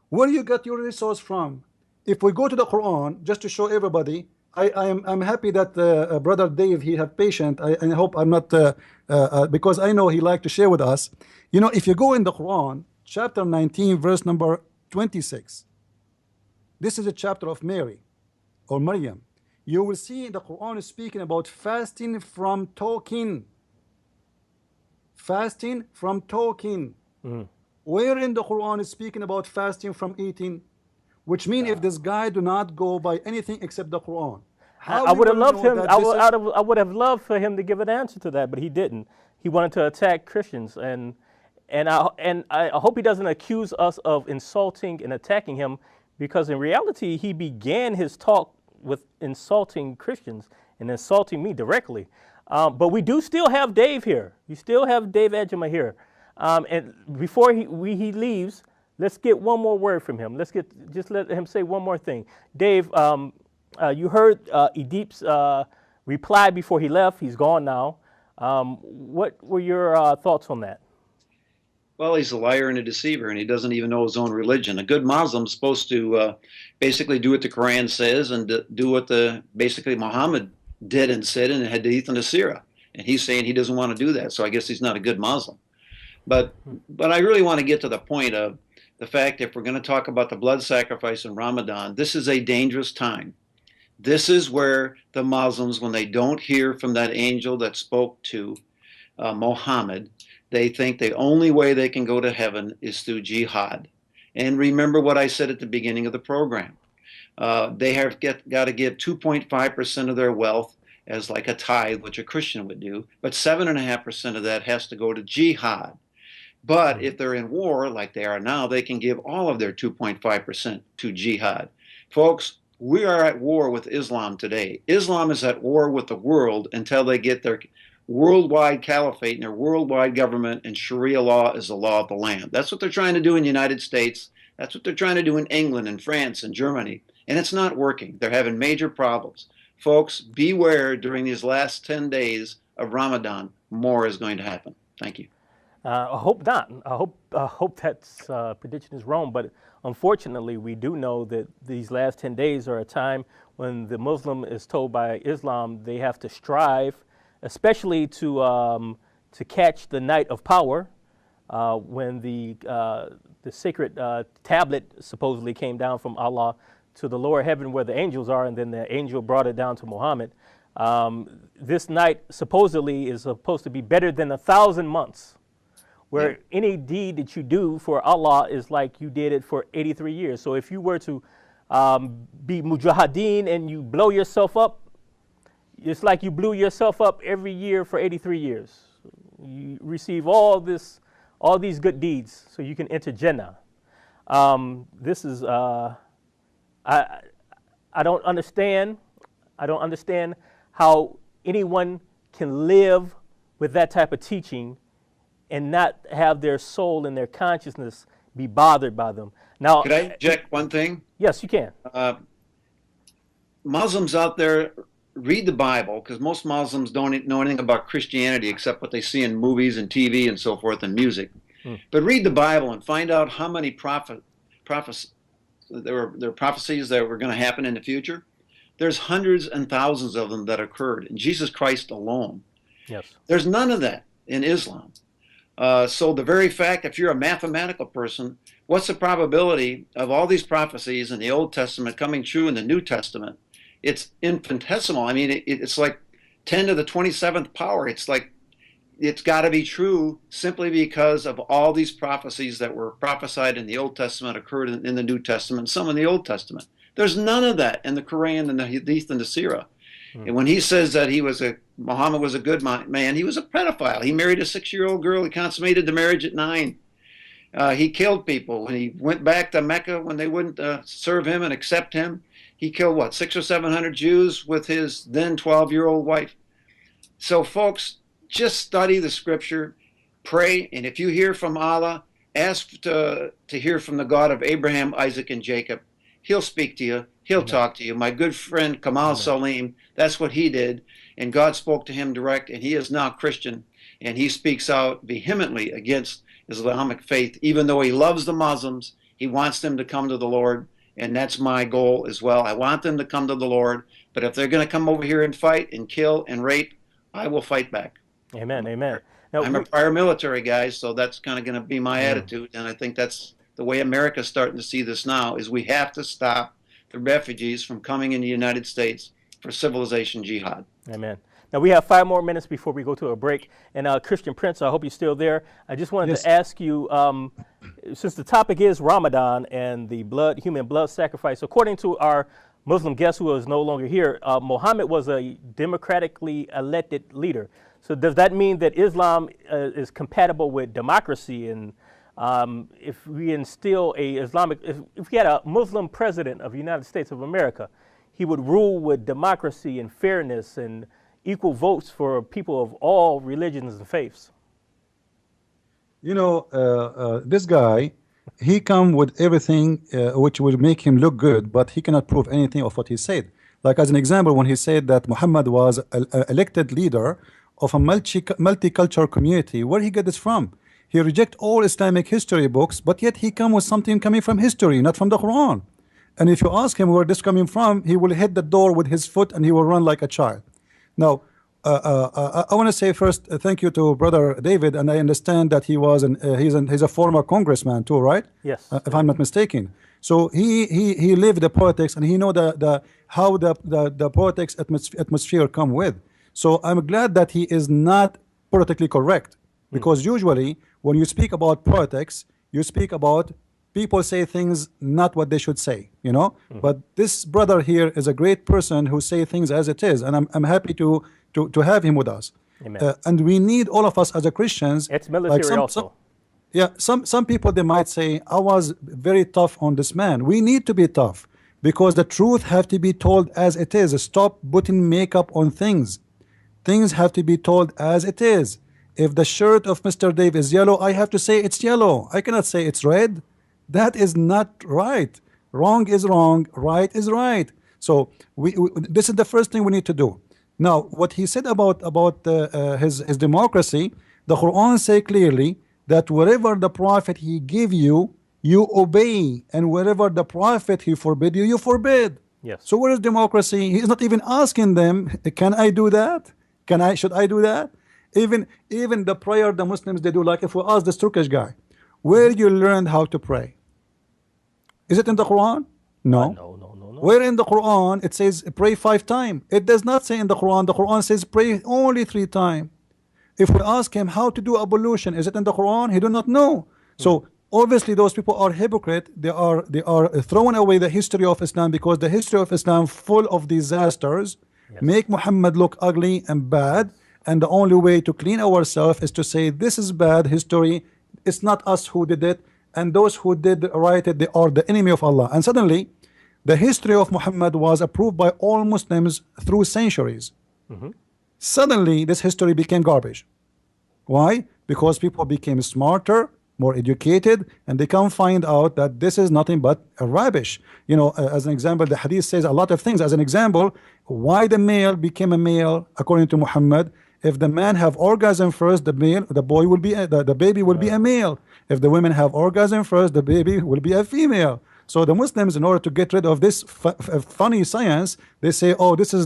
where you get your resource from? If we go to the Quran, just to show everybody, I'm happy that brother Dave, he have patience. I hope I'm not because I know he like to share with us. You know, if you go in the Quran, chapter 19, verse number 26, this is a chapter of Mary or Maryam. You will see the Quran is speaking about fasting from talking. Fasting from talking. Where in the Quran is speaking about fasting from eating? Which means if this guy do not go by anything except the Quran. I would have loved him. I would have loved for him to give an answer to that, but he didn't. He wanted to attack Christians, and I hope he doesn't accuse us of insulting and attacking him, because in reality he began his talk with insulting Christians and insulting me directly. But we do still have Dave here. You still have Dave Ejima here, and before he leaves, let's get one more word from him. Just let him say one more thing. Dave, you heard Idip's reply before he left. He's gone now. What were your thoughts on that? Well, he's a liar and a deceiver, and he doesn't even know his own religion. A good Muslim is supposed to basically do what the Quran says and do what basically Muhammad did and said in the Hadith and the Sirah. And he's saying he doesn't want to do that, so I guess he's not a good Muslim. But I really want to get to the point of the fact that if we're going to talk about the blood sacrifice in Ramadan, this is a dangerous time. This is where the Muslims, when they don't hear from that angel that spoke to Muhammad, they think the only way they can go to heaven is through jihad. And remember what I said at the beginning of the program. They have got to give 2.5% of their wealth as like a tithe, which a Christian would do, but 7.5% of that has to go to jihad. But if they're in war, like they are now, they can give all of their 2.5% to jihad. Folks, we are at war with Islam today. Islam is at war with the world until they get their worldwide caliphate and their worldwide government, and Sharia law is the law of the land. That's what they're trying to do in the United States. That's what they're trying to do in England and France and Germany. And it's not working. They're having major problems. Folks, beware during these last 10 days of Ramadan. More is going to happen. Thank you. I hope not. I hope that prediction is wrong. But unfortunately, we do know that these last 10 days are a time when the Muslim is told by Islam they have to strive, especially to catch the night of power, when the sacred tablet supposedly came down from Allah to the lower heaven where the angels are, and then the angel brought it down to Muhammad. This night supposedly is supposed to be better than 1,000 months, where any deed that you do for Allah is like you did it for 83 years. So if you were to be mujahideen and you blow yourself up, it's like you blew yourself up every year for 83 years. You receive all these good deeds so you can enter Jannah. This is, I don't understand. I don't understand how anyone can live with that type of teaching and not have their soul and their consciousness be bothered by them. Now, Could I inject one thing? yes, you can. Muslims out there, read the Bible, because most Muslims don't know anything about Christianity except what they see in movies and TV and so forth and music. But read the Bible and find out how many there were prophecies that were going to happen in the future. There's hundreds and thousands of them that occurred in Jesus Christ alone. Yes. There's none of that in Islam. So the very fact, if you're a mathematical person, what's the probability of all these prophecies in the Old Testament coming true in the New Testament? It's infinitesimal. I mean, it's like 10 to the 27th power. It's like, it's got to be true simply because of all these prophecies that were prophesied in the Old Testament occurred in the New Testament, some in the Old Testament. There's none of that in the Quran and the Hadith and the Sirah. And when he says that Muhammad was a good man, he was a pedophile. He married a 6-year-old girl. He consummated the marriage at 9. He killed people. When he went back to Mecca, when they wouldn't serve him and accept him, he killed, what, 600 or 700 Jews with his then 12-year-old wife. So, folks, just study the scripture, pray, and if you hear from Allah, ask to hear from the God of Abraham, Isaac, and Jacob. He'll speak to you. He'll talk to you. My good friend Kamal Salim, that's what he did. And God spoke to him direct, and he is now Christian. And he speaks out vehemently against Islamic faith. Even though he loves the Muslims, he wants them to come to the Lord. And that's my goal as well. I want them to come to the Lord. But if they're going to come over here and fight and kill and rape, I will fight back. Amen, amen. Now, I'm a prior military guy, so that's kind of going to be my attitude. And I think that's the way America's starting to see this now, is we have to stop the refugees from coming in the United States for civilization jihad. Amen. Now, we have 5 more minutes before we go to a break. And Christian Prince, I hope you're still there. I just wanted to ask you, since the topic is Ramadan and the human blood sacrifice, according to our Muslim guest who is no longer here, Muhammad was a democratically elected leader. So does that mean that Islam is compatible with democracy? And if we instill if we had a Muslim president of the United States of America, he would rule with democracy and fairness and equal votes for people of all religions and faiths. You know, this guy, he come with everything which will make him look good, but he cannot prove anything of what he said. Like as an example, when he said that Muhammad was an elected leader of a multicultural community, where he get this from? He reject all Islamic history books, but yet he come with something coming from history, not from the Quran. And if you ask him where this coming from, he will hit the door with his foot and he will run like a child. Now, I want to say first thank you to Brother David, and I understand that he was he's a former congressman too, right? Yes. If I'm not mistaken. So he lived the politics, and he know how the politics atmosphere come with. So I'm glad that he is not politically correct, because usually when you speak about politics, you speak about people say things not what they should say, you know. But this brother here is a great person who say things as it is, and I'm happy to have him with us. Amen. And we need all of us as a Christians. It's military also. Some people, they might say, I was very tough on this man. We need to be tough, because the truth have to be told as it is. Stop putting makeup on things. Things have to be told as it is. If the shirt of Mr. Dave is yellow, I have to say it's yellow. I cannot say it's red. That is not right. Wrong is wrong, right is right. So this is the first thing we need to do. Now, what he said about his democracy, the Quran say clearly that wherever the prophet he give you, you obey, and wherever the prophet he forbid you, you forbid. Yes. So where is democracy? He's not even asking them, can I do that? Should I do that? Even the prayer the Muslims they do, like if we ask this Turkish guy, where you learned how to pray? Is it in the Quran? No. No. Where in the Quran it says pray 5 times? It does not say in the Quran says pray only 3 times. If we ask him how to do ablution, is it in the Quran? He do not know. So obviously those people are hypocrite. They are throwing away the history of Islam, because the history of Islam full of disasters. Yes. Make Muhammad look ugly and bad, and the only way to clean ourselves is to say this is bad history. It's not us who did it, and those who did write it, they are the enemy of Allah. And suddenly the history of Muhammad was approved by all Muslims through centuries. Suddenly this history became garbage. Why? because people became smarter, more educated, and they can find out that this is nothing but a rubbish. You know, as an example, the hadith says a lot of things. As an example, why the male became a male according to Muhammad. If the man have orgasm first, the boy will be the baby will be a male. If the women have orgasm first, the baby will be a female. So the Muslims, in order to get rid of this funny science, they say, "Oh, this is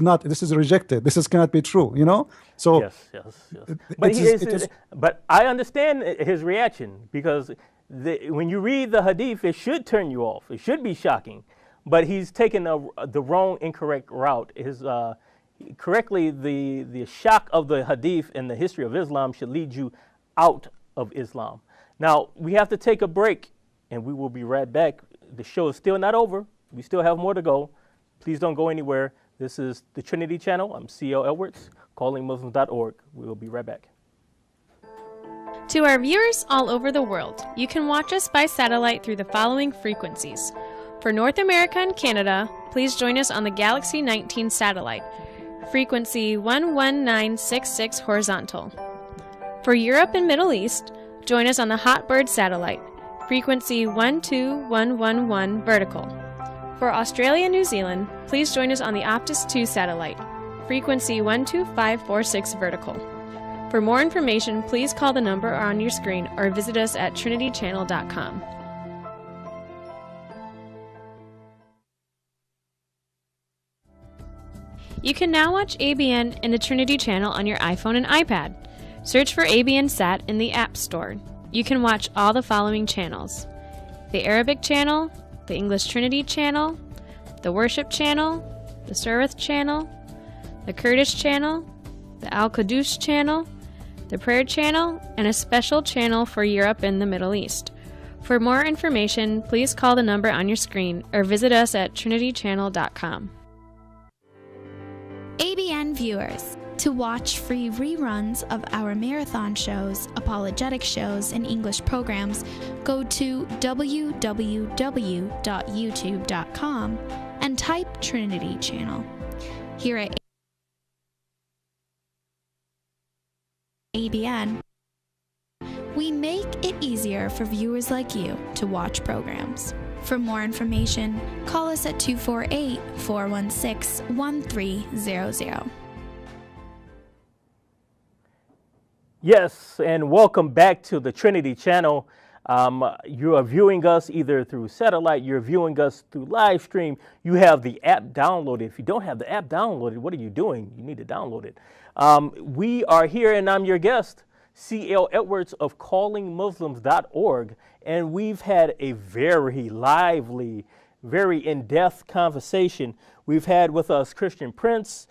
rejected. This cannot be true." You know. So yes. But I understand his reaction, because when you read the hadith, it should turn you off. It should be shocking, but he's taken the wrong, incorrect route. Correctly, the shock of the hadith and the history of Islam should lead you out of Islam. Now, we have to take a break, and we will be right back. The show is still not over. We still have more to go. Please don't go anywhere. This is the Trinity Channel. I'm C.L. Edwards, callingmuslims.org. We will be right back. To our viewers all over the world, you can watch us by satellite through the following frequencies. For North America and Canada, please join us on the Galaxy 19 satellite, frequency 11966 horizontal. For Europe and Middle East, join us on the Hotbird satellite, frequency 12111 vertical. For Australia and New Zealand, please join us on the Optus 2 satellite, frequency 12546 vertical. For more information, please call the number on your screen or visit us at trinitychannel.com. You can now watch ABN and the Trinity Channel on your iPhone and iPad. Search for ABN Sat in the App Store. You can watch all the following channels: the Arabic Channel, the English Trinity Channel, the Worship Channel, the Surah Channel, the Kurdish Channel, the Al-Quddus Channel, the Prayer Channel, and a special channel for Europe and the Middle East. For more information, please call the number on your screen or visit us at trinitychannel.com. ABN viewers, to watch free reruns of our marathon shows, apologetic shows, and English programs, go to www.youtube.com and type Trinity Channel. Here at ABN, we make it easier for viewers like you to watch programs. For more information, call us at 248-416-1300. Yes, and welcome back to the Trinity Channel. You are viewing us either through satellite, you're viewing us through live stream. You have the app downloaded. If you don't have the app downloaded, what are you doing? You need to download it. We are here, and I'm your guest, C.L. Edwards of callingmuslims.org, and we've had a very lively, very in-depth conversation. We've had with us Christian Prince,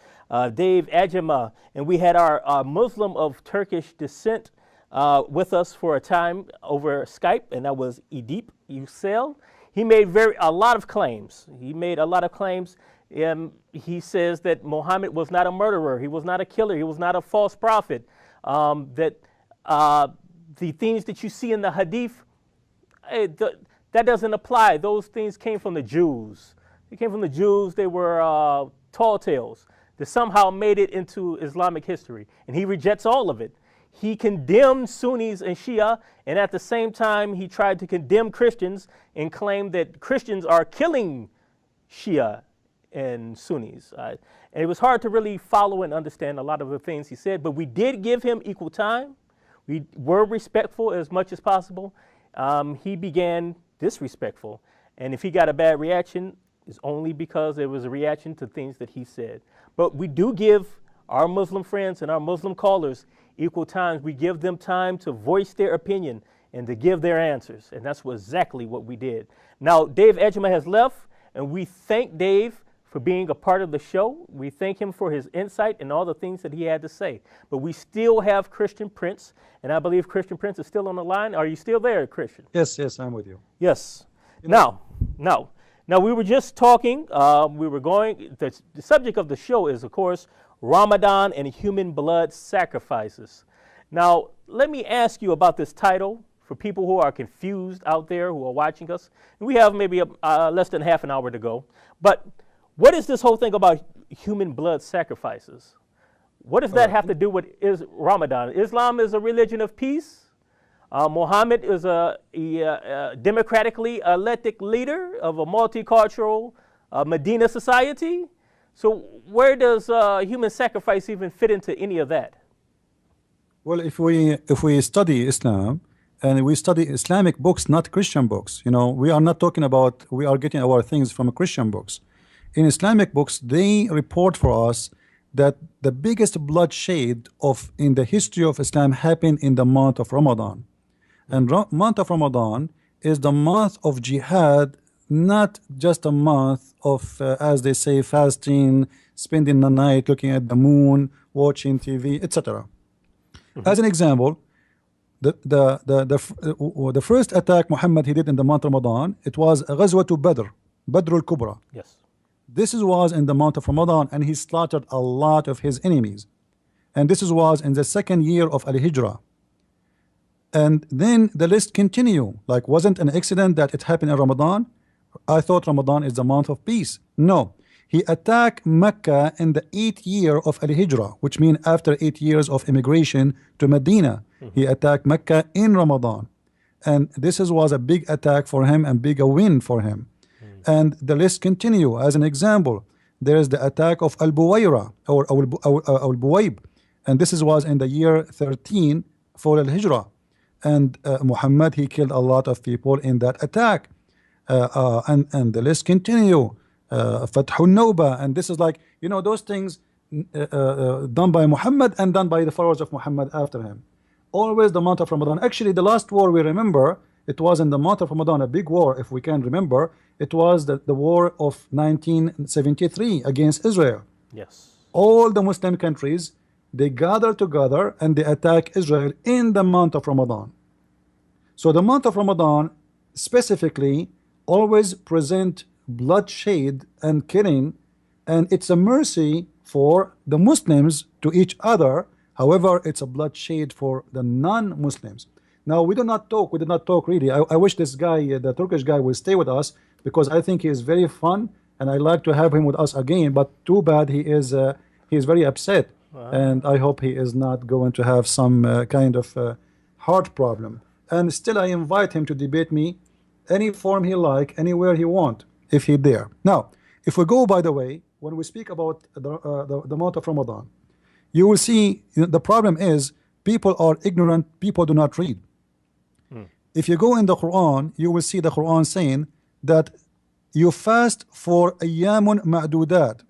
Dave Ajema, and we had our Muslim of Turkish descent with us for a time over Skype, and that was Edip Yücel. He made a lot of claims. He says that Muhammad was not a murderer, he was not a killer, he was not a false prophet, that the things that you see in the hadith, that doesn't apply. Those things came from the Jews. They came from the Jews. They were tall tales that somehow made it into Islamic history. And he rejects all of it. He condemned Sunnis and Shia, and at the same time, he tried to condemn Christians and claimed that Christians are killing Shia and Sunnis. And it was hard to really follow and understand a lot of the things he said, but we did give him equal time. We were respectful as much as possible. He began disrespectful, and if he got a bad reaction, it's only because it was a reaction to things that he said. But we do give our Muslim friends and our Muslim callers equal times. We give them time to voice their opinion and to give their answers, and that's exactly what we did. Now, Dave Ajema has left, and we thank Dave for being a part of the show. We thank him for his insight and all the things that he had to say. But we still have Christian Prince, and I believe Christian Prince is still on the line. Are you still there, Christian? Yes, I'm with you. Yes. Now, we were just talking. The subject of the show is, of course, Ramadan and human blood sacrifices. Now, let me ask you about this title for people who are confused out there who are watching us. And we have maybe less than half an hour to go. But what is this whole thing about human blood sacrifices? What does that have to do with Ramadan? Islam is a religion of peace. Muhammad is a democratically elected leader of a multicultural Medina society. So where does human sacrifice even fit into any of that? Well, if we study Islam and we study Islamic books, not Christian books, you know, we are not talking about, we are getting our things from Christian books. In Islamic books, they report for us that the biggest bloodshed in the history of Islam happened in the month of Ramadan. And month of Ramadan is the month of jihad, not just a month of, as they say, fasting, spending the night looking at the moon, watching TV, etc. As an example, the first attack Muhammad he did in the month of Ramadan, it was Ghazwatu Badr, Badr al-Kubra. Yes. This was in the month of Ramadan, and he slaughtered a lot of his enemies. And this was in the second year of Al-Hijrah. And then the list continue. Like, wasn't an accident that it happened in Ramadan? I thought Ramadan is the month of peace. No. He attacked Mecca in the 8th year of Al-Hijrah, which means after 8 years of immigration to Medina. He attacked Mecca in Ramadan. And this was a big attack for him and big a win for him. And the list continue. As an example, there is the attack of Al-Buwayra or Al-Buwayb. And this was in the year 13 for Al-Hijrah. And Muhammad, he killed a lot of people in that attack. And the list continue. Fathul Nawba, and this is like, you know, those things done by Muhammad and done by the followers of Muhammad after him. Always the month of Ramadan. Actually, the last war we remember, it was in the month of Ramadan, a big war, if we can remember. It was the war of 1973 against Israel. Yes. All the Muslim countries, they gather together and they attack Israel in the month of Ramadan. So the month of Ramadan specifically always present bloodshed and killing, and it's a mercy for the Muslims to each other. However, it's a bloodshed for the non-Muslims. Now, we did not talk really. I wish this guy, the Turkish guy, will stay with us, because I think he is very fun and I like to have him with us again, but too bad he is very upset. Wow. And I hope he is not going to have some kind of heart problem. And still I invite him to debate me any form he like, anywhere he want, if he dare. Now, if we go, by the way, when we speak about the month of Ramadan, you will see the problem is people are ignorant, people do not read. If you go in the Quran, you will see the Quran saying that you fast for ayyamun ma'dudat,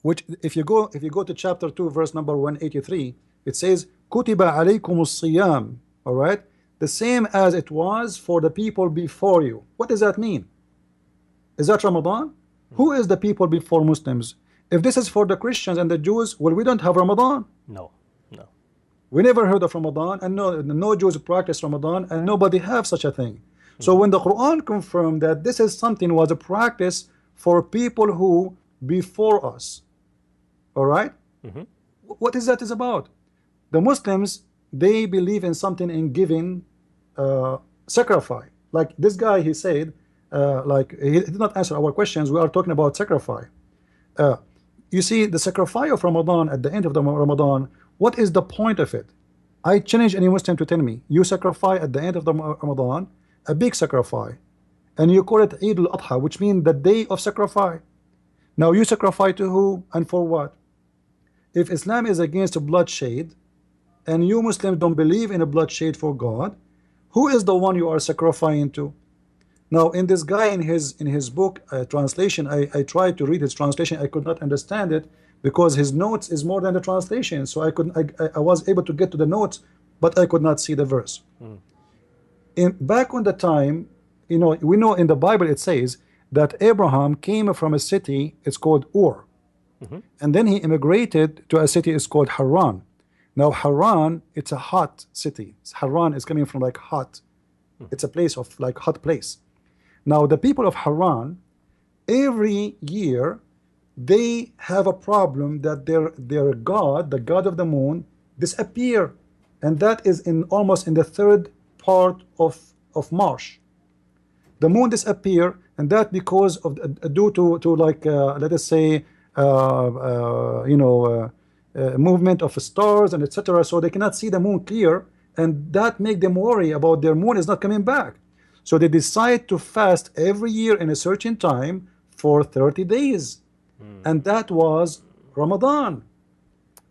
which if you go to chapter 2 verse number 183, it says kutiba alaykumus siyam, all right, the same as it was for the people before you. What does that mean? Is that Ramadan? Who is the people before Muslims? If this is for the Christians and the Jews, well, we don't have Ramadan. No. We never heard of Ramadan, and no Jews practice Ramadan, and nobody have such a thing. So when the Quran confirmed that this is something was a practice for people who before us, all right? What is that is about? The Muslims, they believe in something, in giving sacrifice. Like this guy, he said, like he did not answer our questions. We are talking about sacrifice. You see, the sacrifice of Ramadan at the end of the Ramadan, what is the point of it? I challenge any Muslim to tell me, you sacrifice at the end of the Ramadan, a big sacrifice, and you call it Eid al-Adha, which means the day of sacrifice. Now you sacrifice to who and for what? If Islam is against bloodshed, and you Muslims don't believe in a bloodshed for God, who is the one you are sacrificing to? Now, in this guy, in his book translation, I tried to read his translation. I could not understand it because his notes is more than the translation. So I was able to get to the notes, but I could not see the verse. Back on the time, you know, we know in the Bible it says that Abraham came from a city, it's called Ur, and then he immigrated to a city, it's called Haran. Now Haran, it's a hot city. Haran is coming from like hot. It's a place of like hot place. Now the people of Haran, every year they have a problem that their god, the god of the moon, disappear, and that is almost in the third part of March. The moon disappear, and that because of due to like let us say movement of stars and etc. So they cannot see the moon clear, and that make them worry about their moon is not coming back. So they decide to fast every year in a certain time for 30 days. And that was Ramadan.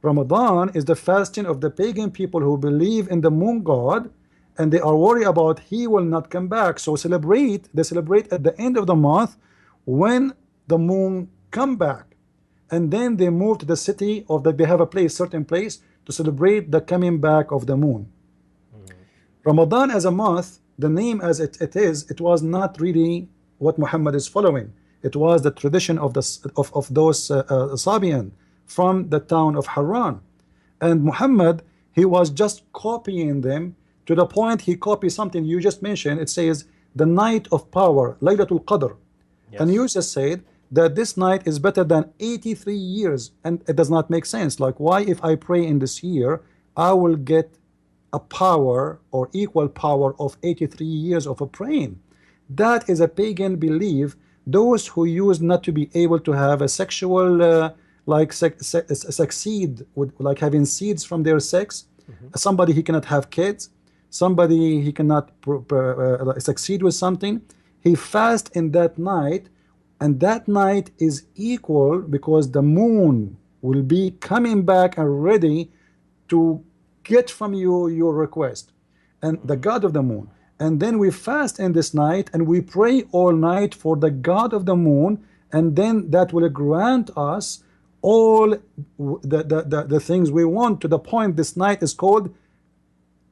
Ramadan is the fasting of the pagan people who believe in the moon god, and they are worried about he will not come back. So they celebrate at the end of the month when the moon come back. And then they move to the city of that they have a certain place to celebrate the coming back of the moon. Ramadan as a month, the name as it is, it was not really what Muhammad is following. It was the tradition of those Sabian from the town of Harran. And Muhammad, he was just copying them to the point he copied something you just mentioned. It says the night of power, Laylatul Qadr. Yes. And you just said that this night is better than 83 years, and it does not make sense. Like, why if I pray in this year, I will get a power or equal power of 83 years of a praying? That is a pagan belief. Those who used not to be able to have a sexual succeed with like having seeds from their sex. Somebody he cannot have kids, somebody he cannot succeed with something, he fast in that night, and that night is equal because the moon will be coming back and ready to get from you your request, and the god of the moon. And then we fast in this night and we pray all night for the god of the moon, and then that will grant us all the things we want, to the point this night is called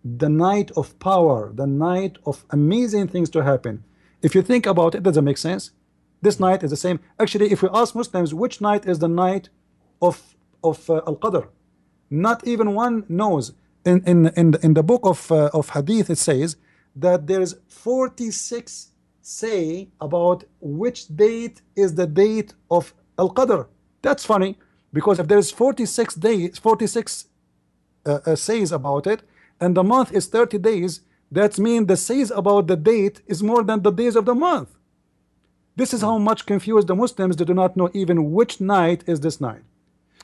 the night of power, the night of amazing things to happen. If you think about it, does it make sense? This night is the same. Actually, if we ask Muslims which night is the night of Al-Qadr, not even one knows. In the book of Hadith, it says that there's 46 say about which date is the date of Al-Qadr. That's funny, because if there's 46 days, 46 says about it, and the month is 30 days, that means the says about the date is more than the days of the month. This is how much confused the Muslims, they do not know even which night is this night.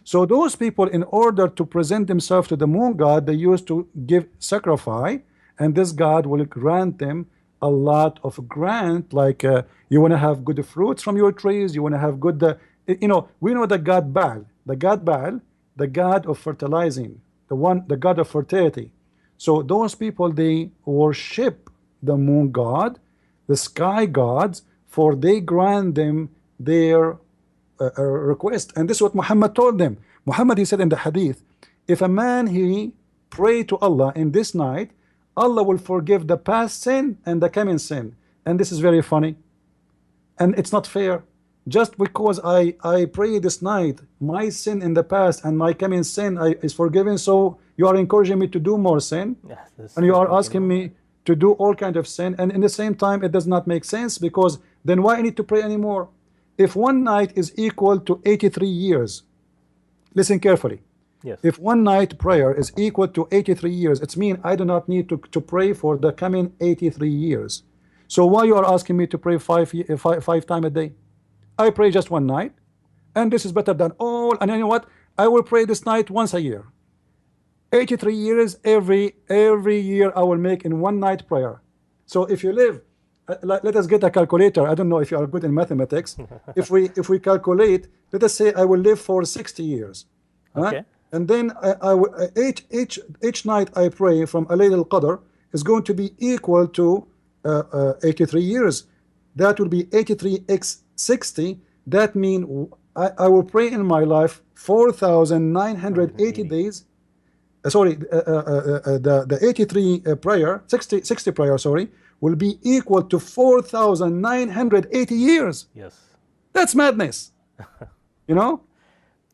So those people, in order to present themselves to the moon god, they used to give sacrifice, and this god will grant them a lot of grant, like you want to have good fruits from your trees, you want to have good we know the god Baal, the god of fertilizing, the god of fertility. So those people, they worship the moon god, the sky gods, for they grant them their request. And this is what Muhammad told them. Muhammad, he said in the hadith, if a man he pray to Allah in this night, Allah will forgive the past sin and the coming sin. And this is very funny, and it's not fair. Just because I pray this night, my sin in the past and my coming sin is forgiven, so you are encouraging me to do more sin, and you are asking me to do all kind of sin, and in the same time it does not make sense, because then why I need to pray anymore? If one night is equal to 83 years, listen carefully. Yes. If one night prayer is equal to 83 years, it means I do not need to pray for the coming 83 years. So why you are asking me to pray five times a day? I pray just one night, and this is better than all. And you know what? I will pray this night once a year. 83 years, every year I will make in one night prayer. So if you live, let us get a calculator. I don't know if you are good in mathematics. if we calculate, let us say I will live for 60 years. Okay. And then each night I pray from Laylatul al-Qadr is going to be equal to 83 years. That will be 83 x 60. That means I will pray in my life 4,980 days. The 83 prayer, 60 prayer, sorry, will be equal to 4,980 years. Yes. That's madness. You know?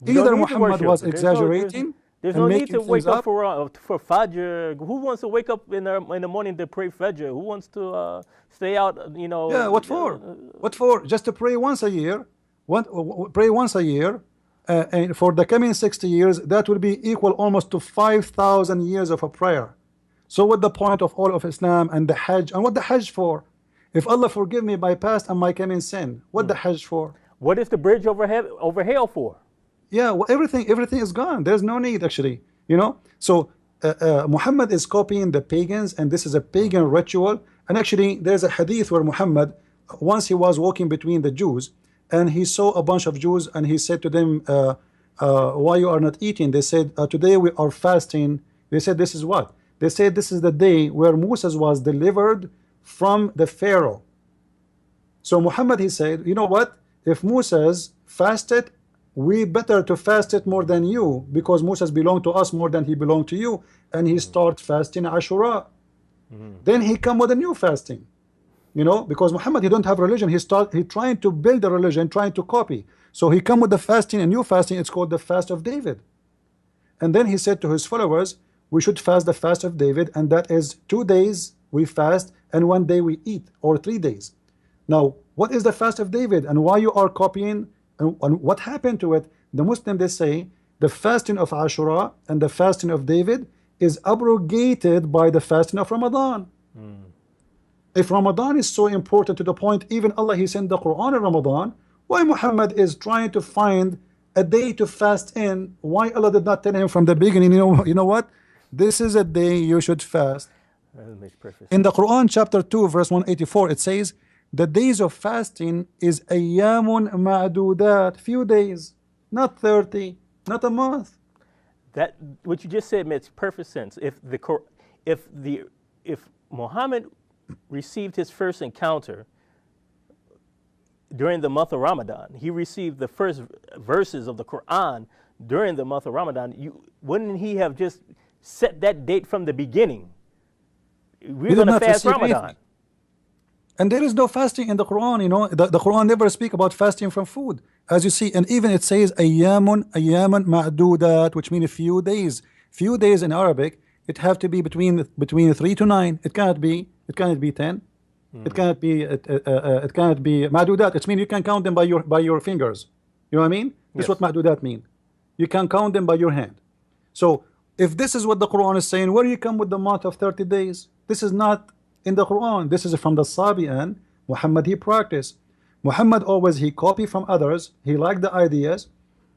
Either Muhammad was exaggerating. There's no need to wake up for Fajr. Who wants to wake up in the morning to pray Fajr? Who wants to stay out? Yeah. What for? What for? Just to pray once a year. Pray once a year, and for the coming 60 years, that will be equal almost to 5,000 years of a prayer. So what the point of all of Islam and the Hajj? And what the Hajj for? If Allah forgive me my past and my coming sin, what the Hajj for? What is the bridge over hell for? Yeah, well, everything is gone. There's no need actually, you know. So Muhammad is copying the pagans, and this is a pagan ritual. And actually, there's a hadith where Muhammad, once he was walking between the Jews, and he saw a bunch of Jews, and he said to them, why you are not eating? They said, today we are fasting. They said, this is what? They said, this is the day where Moses was delivered from the Pharaoh. So Muhammad, he said, you know what? If Moses fasted, we better to fast it more than you, because Moses belonged to us more than he belonged to you. And he start fasting Ashura. Then he come with a new fasting, you know, because Muhammad, he don't have religion. He trying to build a religion, trying to copy. So he come with the fasting, a new fasting. It's called the fast of David. And then he said to his followers, we should fast the fast of David, and that is 2 days we fast and 1 day we eat, or 3 days. Now, what is the fast of David, and why you are copying, and what happened to it? The Muslim, they say the fasting of Ashura and the fasting of David is abrogated by the fasting of Ramadan. If Ramadan is so important to the point even Allah, he sent the Quran in Ramadan, why Muhammad is trying to find a day to fast in? Why Allah did not tell him from the beginning, you know what, this is a day you should fast? In the Quran chapter 2 verse 184, it says the days of fasting is ayyamun ma'dudat, few days, not 30, not a month. That what you just said makes perfect sense. If Muhammad received his first encounter during the month of Ramadan, he received the first verses of the Quran during the month of Ramadan, wouldn't he have just set that date from the beginning? We're going to fast Ramadan. Anything. And there is no fasting in the Quran, you know. The Quran never speak about fasting from food, as you see. And even it says ayyamun ma'dudat, which means a few days. Few days in Arabic, it have to be between 3 to 9. It cannot be 10. It cannot be ma'dudat. It means you can count them by your fingers. You know what I mean? This is what ma'dudat mean. You can count them by your hand. So if this is what the Quran is saying, where do you come with the month of 30 days? This is not in the Quran. This is from the Sabi'an. Muhammad, he practiced. Muhammad always, he copy from others. He liked the ideas.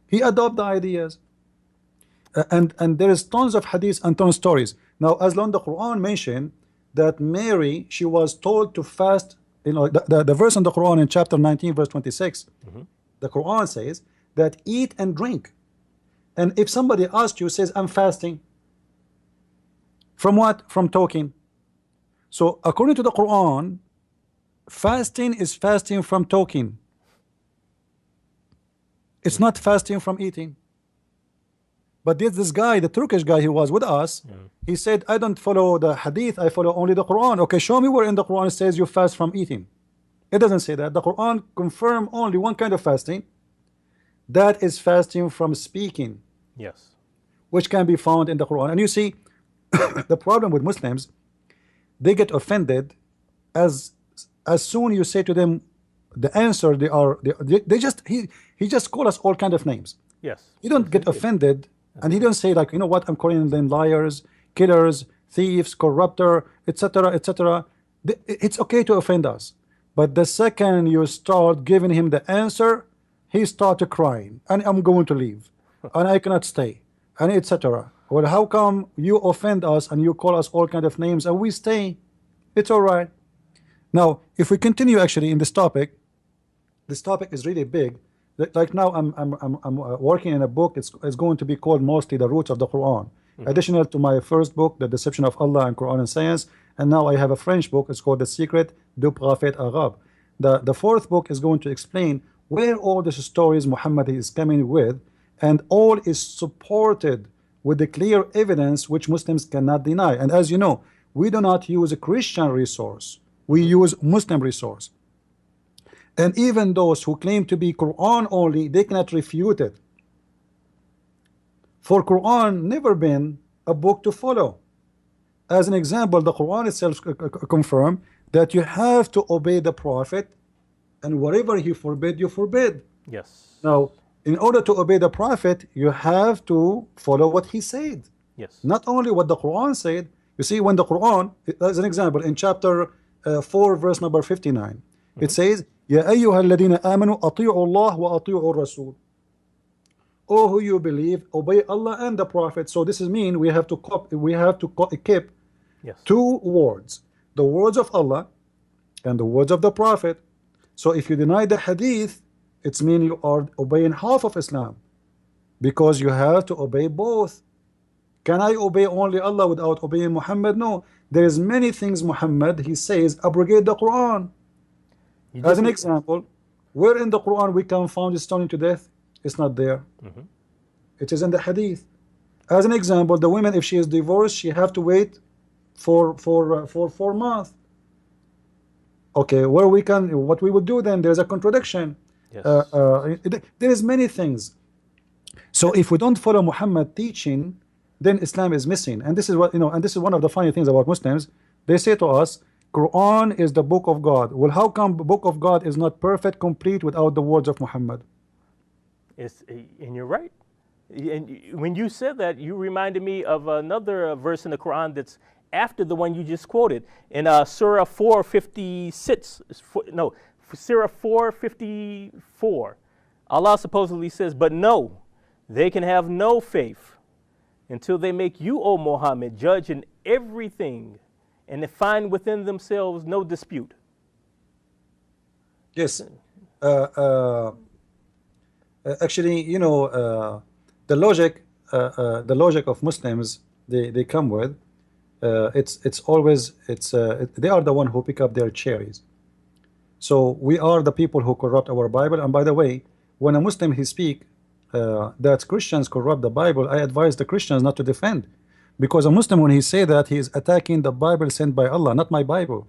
He adopt the ideas. And there is tons of hadith and tons of stories. Now, as long the Quran mentioned that Mary, she was told to fast, you know, the verse in the Quran in chapter 19 verse 26, the Quran says that eat and drink. And if somebody asks you, says, I'm fasting. From what? From talking. So according to the Quran, fasting is fasting from talking. It's not fasting from eating. But this guy, the Turkish guy, he was with us, he said, I don't follow the hadith, I follow only the Quran. Okay, show me where in the Quran it says you fast from eating. It doesn't say that. The Quran confirm only one kind of fasting. That is fasting from speaking. Yes. Which can be found in the Quran. And you see, the problem with Muslims, they get offended as soon you say to them the answer. They just he just call us all kind of names. Yes. You don't get offended, and he don't say like, you know what, I'm calling them liars, killers, thieves, corrupter, etc., etc. It's okay to offend us, but the second you start giving him the answer, he started crying, and I'm going to leave, and I cannot stay, and etc. Well, how come you offend us and you call us all kind of names and we stay? It's all right. Now, if we continue actually in this topic is really big. Like now, I'm working in a book. It's going to be called mostly The Roots of the Quran. Additional to my first book, The Deception of Allah and Quran and Science, and now I have a French book. It's called The Secret du Prophète Arabe. The fourth book is going to explain where all these stories Muhammad is coming with, and all is supported with the clear evidence which Muslims cannot deny. And as you know, we do not use a Christian resource, we use Muslim resource. And even those who claim to be Quran only, they cannot refute it. For Quran never been a book to follow. As an example, the Quran itself confirm that you have to obey the Prophet, and whatever he forbid, you forbid. Yes. Now, in order to obey the Prophet, you have to follow what he said. Yes. Not only what the Quran said. You see, when the Quran, as an example, in chapter 4, verse number 59, it says, يا أيها الذين آمنوا أطيعوا الله وأطيعوا الرسول "O who you believe, obey Allah and the Prophet." So this is mean we have to keep Yes. two words: the words of Allah and the words of the Prophet. So if you deny the hadith, it's mean you are obeying half of Islam, because you have to obey both. Can I obey only Allah without obeying Muhammad? No. There is many things Muhammad, he says, abrogate the Quran. As an example, where in the Quran we can find stoning to death? It's not there. It is in the hadith. As an example, the woman, if she is divorced, she have to wait for 4 months. Okay, where we can, what we would do then? There's a contradiction. Yes. There is many things. So if we don't follow Muhammad teaching, then Islam is missing. And this is what, and this is one of the funny things about Muslims. They say to us, Quran is the book of God. Well, how come the book of God is not perfect, complete without the words of Muhammad? And you're right. And when you said that, you reminded me of another verse in the Quran that's after the one you just quoted in Surah 456. No, Surah 454. Allah supposedly says, "But no, they can have no faith until they make you, O Muhammad, judge in everything, and they find within themselves no dispute." Yes. Actually, the logic of Muslims they come with, it's always they are the one who pick up their cherries. So we are the people who corrupt our Bible. And by the way, when a Muslim he speak that Christians corrupt the Bible, I advise the Christians not to defend, because a Muslim, when he say that, he is attacking the Bible sent by Allah, not my Bible.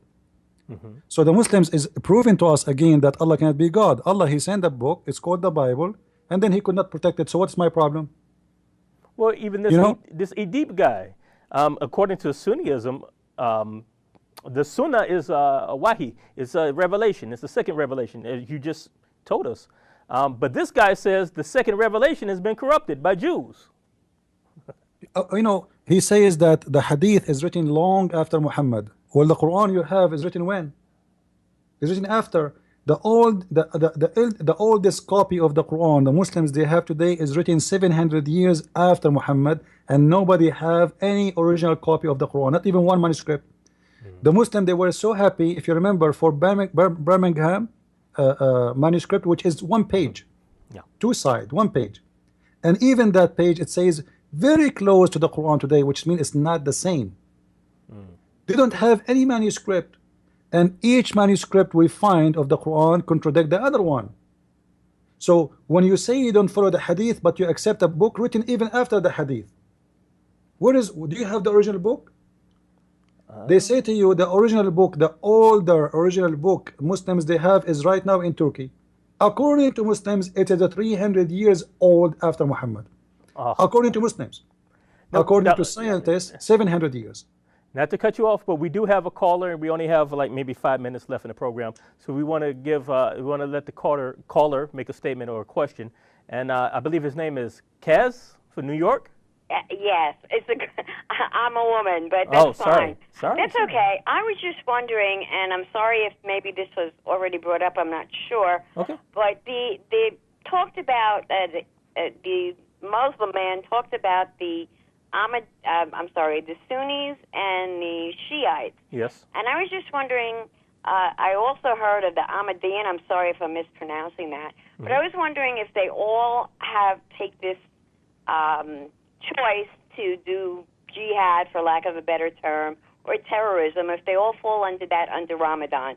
So the Muslims is proving to us again that Allah cannot be God. Allah, he sent a book, it's called the Bible, and then he could not protect it. So what's my problem? Well, even this this Edip guy, according to Sunnism, the Sunnah is a wahi, it's a revelation, it's the second revelation, as you just told us. But this guy says the second revelation has been corrupted by Jews. He says that the hadith is written long after Muhammad. Well, the Quran you have is written when? It's written after. The oldest copy of the Quran the Muslims they have today is written 700 years after Muhammad, and nobody have any original copy of the Quran, not even one manuscript. The Muslim, they were so happy, if you remember, for Birmingham manuscript, which is 1 page, 2 sides, 1 page, and even that page it says very close to the Quran today, which means it's not the same. They don't have any manuscript, and each manuscript we find of the Quran contradict the other one. So when you say you don't follow the hadith but you accept a book written even after the hadith, do you have the original book? They say to you the original book, the older original book Muslims they have is right now in Turkey. According to Muslims, it is 300 years old after Muhammad. According to Muslims. According to scientists, 700 years. Not to cut you off, but we do have a caller, and we only have like maybe 5 minutes left in the program. So we want to let the caller make a statement or a question. And I believe his name is Kaz from New York. Yes, I'm a woman, but that's fine. Sorry. That's okay. I was just wondering, and I'm sorry if maybe this was already brought up. I'm not sure. Okay. But they talked about the Muslim man talked about the the Sunnis and the Shiites. Yes. And I was just wondering, I also heard of the Ahmadiyyan. I'm sorry if I'm mispronouncing that. But I was wondering if they all take this choice to do jihad, for lack of a better term, or terrorism, if they all fall under Ramadan.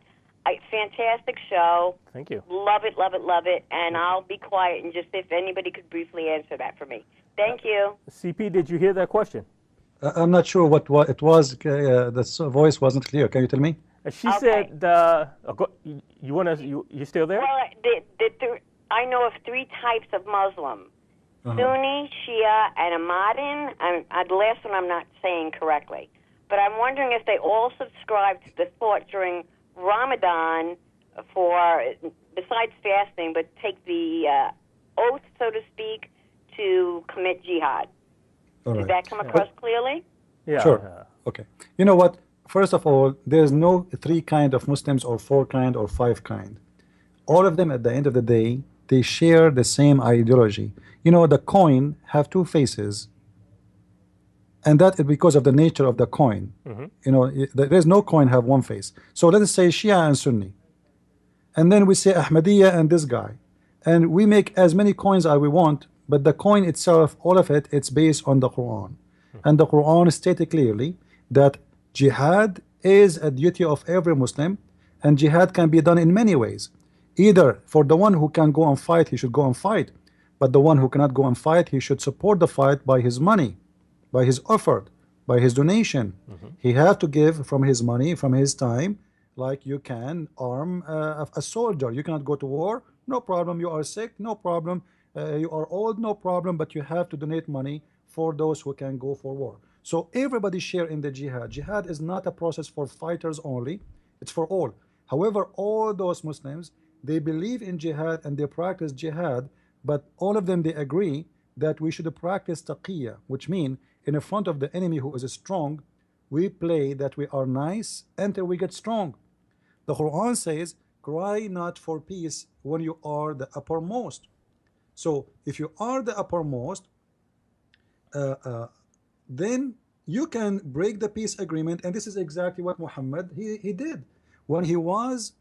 Fantastic show. Thank you. Love it, love it, love it. And I'll be quiet and just if anybody could briefly answer that for me. Thank you. CP, did you hear that question? I'm not sure what it was. The voice wasn't clear. Can you tell me? She said, you still there? Well, I know of 3 types of Muslim. Sunni, Shia, and Ahmadin. The last one I'm not saying correctly. But I'm wondering if they all subscribe to the thought during Ramadan besides fasting, but take the oath, so to speak, to commit jihad. Did that come across clearly? Yeah. Sure. Okay. You know what? First of all, there's no 3 kind of Muslims or 4 kind or 5 kind. All of them at the end of the day, they share the same ideology. You know, the coin have two faces, and that is because of the nature of the coin. You know, there is no coin have one face. So let us say Shia and Sunni, and then we say Ahmadiyya and this guy, and we make as many coins as we want, but the coin itself, all of it, it's based on the Quran. And the Quran stated clearly that jihad is a duty of every Muslim, and jihad can be done in many ways. Either for the one who can go and fight, he should go and fight, but the one who cannot go and fight, he should support the fight by his money, by his effort, by his donation. He has to give from his money, from his time, like you can arm a soldier. You cannot go to war, no problem. You are sick, no problem. You are old, no problem, but you have to donate money for those who can go for war. So everybody share in the jihad. Jihad is not a process for fighters only, it's for all. However, all those Muslims, they believe in jihad and they practice jihad, but all of them, they agree that we should practice taqiyya, which means in the front of the enemy who is strong, we play that we are nice until we get strong. The Quran says, cry not for peace when you are the uppermost. So if you are the uppermost, then you can break the peace agreement, and this is exactly what Muhammad he did. When he was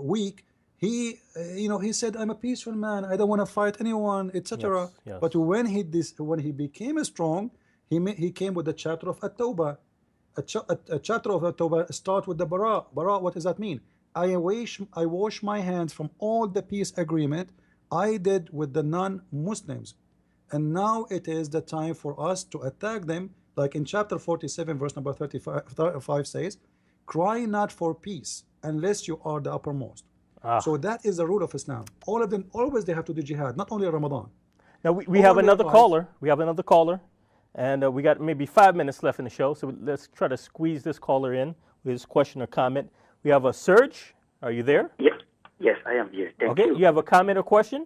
weak, he he said, I'm a peaceful man, I don't want to fight anyone, etc. Yes, yes. But when he became strong, he came with the chapter of At-Tawbah. A chapter of At-Tawbah start with the Bara. Bara, what does that mean? I wash my hands from all the peace agreement I did with the non-Muslims, and now it is the time for us to attack them, like in chapter 47 verse number 35 says, cry not for peace unless you are the uppermost. So that is the rule of Islam. All of them, always they have to do jihad, not only Ramadan. Now we have another caller. We have another caller, and we got maybe 5 minutes left in the show, so let's try to squeeze this caller in with his question or comment. We have a Serge. Are you there? Yes, I am here. Thank you. Okay, you have a comment or question?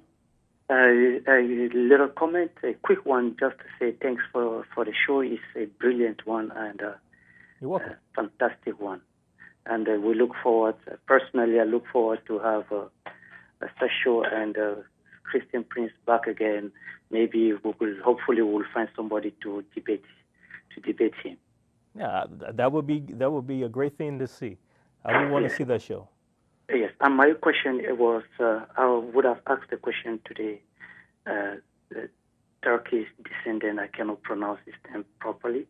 A little comment, a quick one, just to say thanks for the show. It's a brilliant one and you're welcome. Fantastic one. And we look forward, personally, I look forward to have a show and Christian Prince back again. Maybe hopefully we'll find somebody to debate him. Yeah, that would be a great thing to see. I would want to see that show. Yes, and my question was, I would have asked the question to the Turkish descendant. I cannot pronounce his name properly,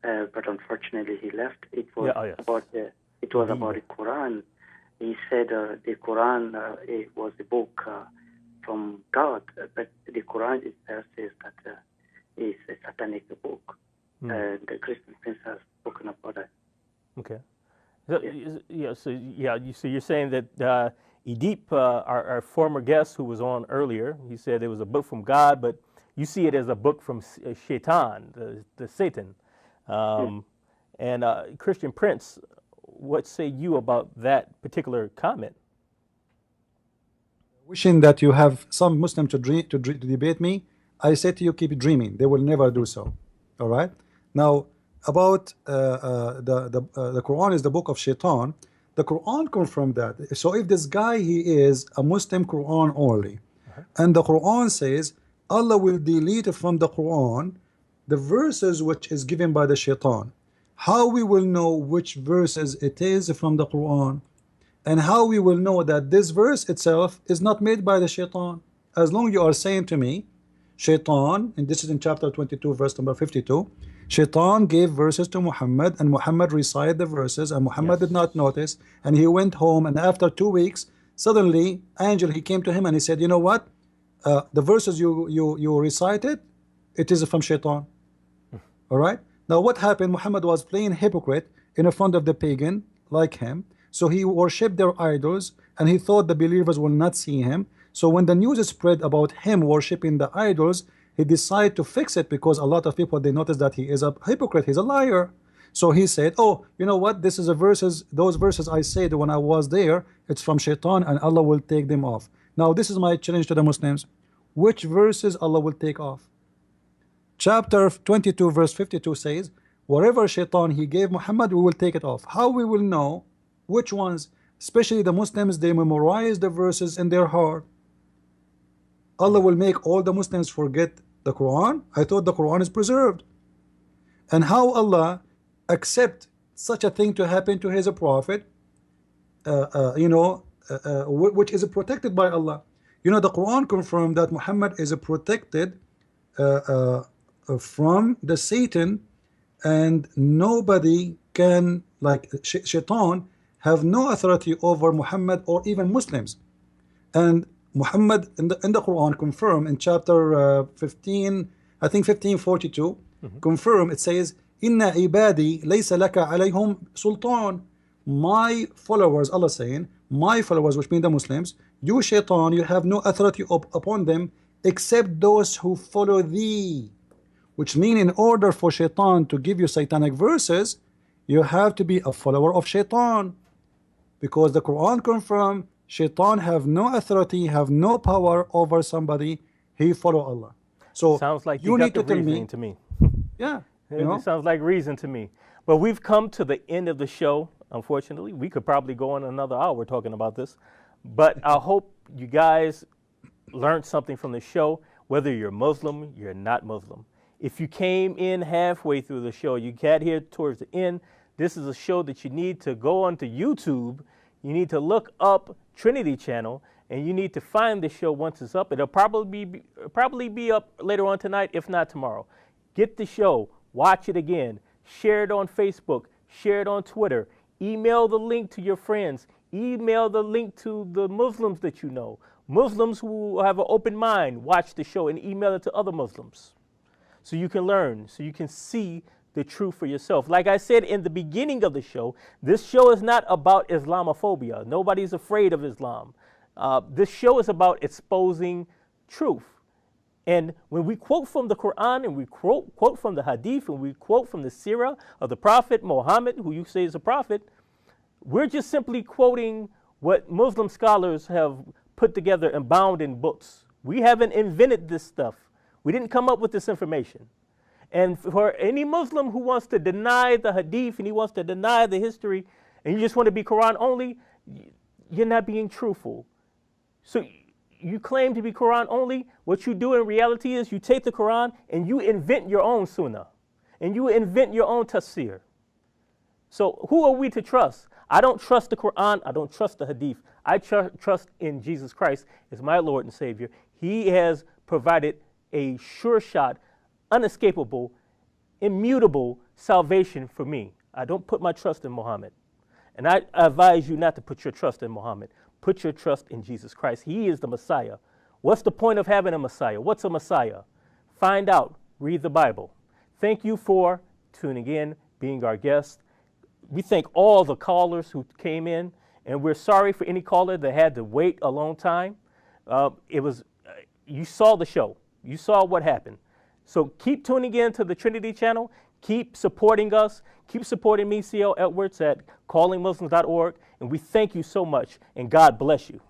but unfortunately he left. It was about the Quran. He said the Quran it was a book from God, but the Quran itself says that it's a satanic book. The Christian Prince has spoken about that. Okay. So you're saying that Edip, our former guest who was on earlier, he said it was a book from God, but you see it as a book from Shaitan, the Satan. And Christian Prince, what say you about that particular comment? Wishing that you have some Muslim to debate me, I say to you, keep dreaming. They will never do so. All right? Now, about the Quran is the book of Shaitan. The Quran confirmed that. So if this guy, he is a Muslim Quran only, and the Quran says Allah will delete from the Quran the verses which is given by the Shaitan, how we will know which verses it is from the Quran, and how we will know that this verse itself is not made by the Shaitan? As long you are saying to me, Shaitan, and this is in chapter 22 verse number 52, Shaitan gave verses to Muhammad, and Muhammad recited the verses, and Muhammad did not notice, and he went home, and after 2 weeks, suddenly, angel, he came to him and he said, you know what, the verses you recited, it is from Shaitan. All right? Now what happened? Muhammad was playing hypocrite in front of the pagan like him, so he worshipped their idols, and he thought the believers will not see him. So when the news spread about him worshipping the idols, he decided to fix it, because a lot of people, they noticed that he is a hypocrite, he's a liar. So he said, oh, you know what, this is those verses I said when I was there, it's from Shaitan, and Allah will take them off. Now this is my challenge to the Muslims. Which verses Allah will take off? Chapter 22 verse 52 says, whatever Shaitan he gave Muhammad, we will take it off. How we will know which ones? Especially the Muslims, they memorize the verses in their heart. Allah will make all the Muslims forget the Quran? I thought the Quran is preserved. And how Allah accept such a thing to happen to his prophet, which is protected by Allah. You know, the Quran confirmed that Muhammad is protected from the Satan, and nobody can, like Shaitan, have no authority over Muhammad or even Muslims. And Muhammad in the Quran confirmed in chapter 15, I think 1542, confirm, it says, Inna ibadi laysa laka alayhum sultan. My followers, Allah saying, my followers, which mean the Muslims, you Shaitan, you have no authority upon them except those who follow thee. Which mean in order for Shaitan to give you satanic verses, you have to be a follower of Shaitan. Because the Quran confirms Shaitan have no authority, have no power over somebody. He follow Allah. So sounds like you need to tell me. To me. Yeah. It sounds like reason to me. But we've come to the end of the show. Unfortunately, we could probably go on another hour talking about this. But I hope you guys learned something from the show, whether you're Muslim, you're not Muslim. If you came in halfway through the show, you got here towards the end, this is a show that you need to go onto YouTube. You need to look up Trinity Channel, and you need to find the show once it's up. It'll probably be up later on tonight, if not tomorrow. Get the show, watch it again, share it on Facebook, share it on Twitter, email the link to your friends, email the link to the Muslims that you know. Muslims who have an open mind, watch the show and email it to other Muslims so you can learn, so you can see the truth for yourself. Like I said in the beginning of the show, this show is not about Islamophobia. Nobody's afraid of Islam. This show is about exposing truth. And when we quote from the Quran and we quote from the Hadith and we quote from the Sirah of the Prophet Muhammad, who you say is a prophet, we're just simply quoting what Muslim scholars have put together and bound in books. We haven't invented this stuff. We didn't come up with this information. And for any Muslim who wants to deny the Hadith and he wants to deny the history and you just want to be Quran only, you're not being truthful. So you claim to be Quran only. What you do in reality is you take the Quran and you invent your own Sunnah and you invent your own tafsir. So who are we to trust? I don't trust the Quran. I don't trust the Hadith. I trust in Jesus Christ as my Lord and Savior. He has provided a sure shot, unescapable, immutable salvation for me. I don't put my trust in Muhammad. And I advise you not to put your trust in Muhammad. Put your trust in Jesus Christ. He is the Messiah. What's the point of having a Messiah? What's a Messiah? Find out. Read the Bible. Thank you for tuning in, being our guest. We thank all the callers who came in, and we're sorry for any caller that had to wait a long time. You saw the show. You saw what happened. So keep tuning in to the Trinity Channel. Keep supporting us. Keep supporting me, C.L. Edwards, at callingmuslims.org. And we thank you so much, and God bless you.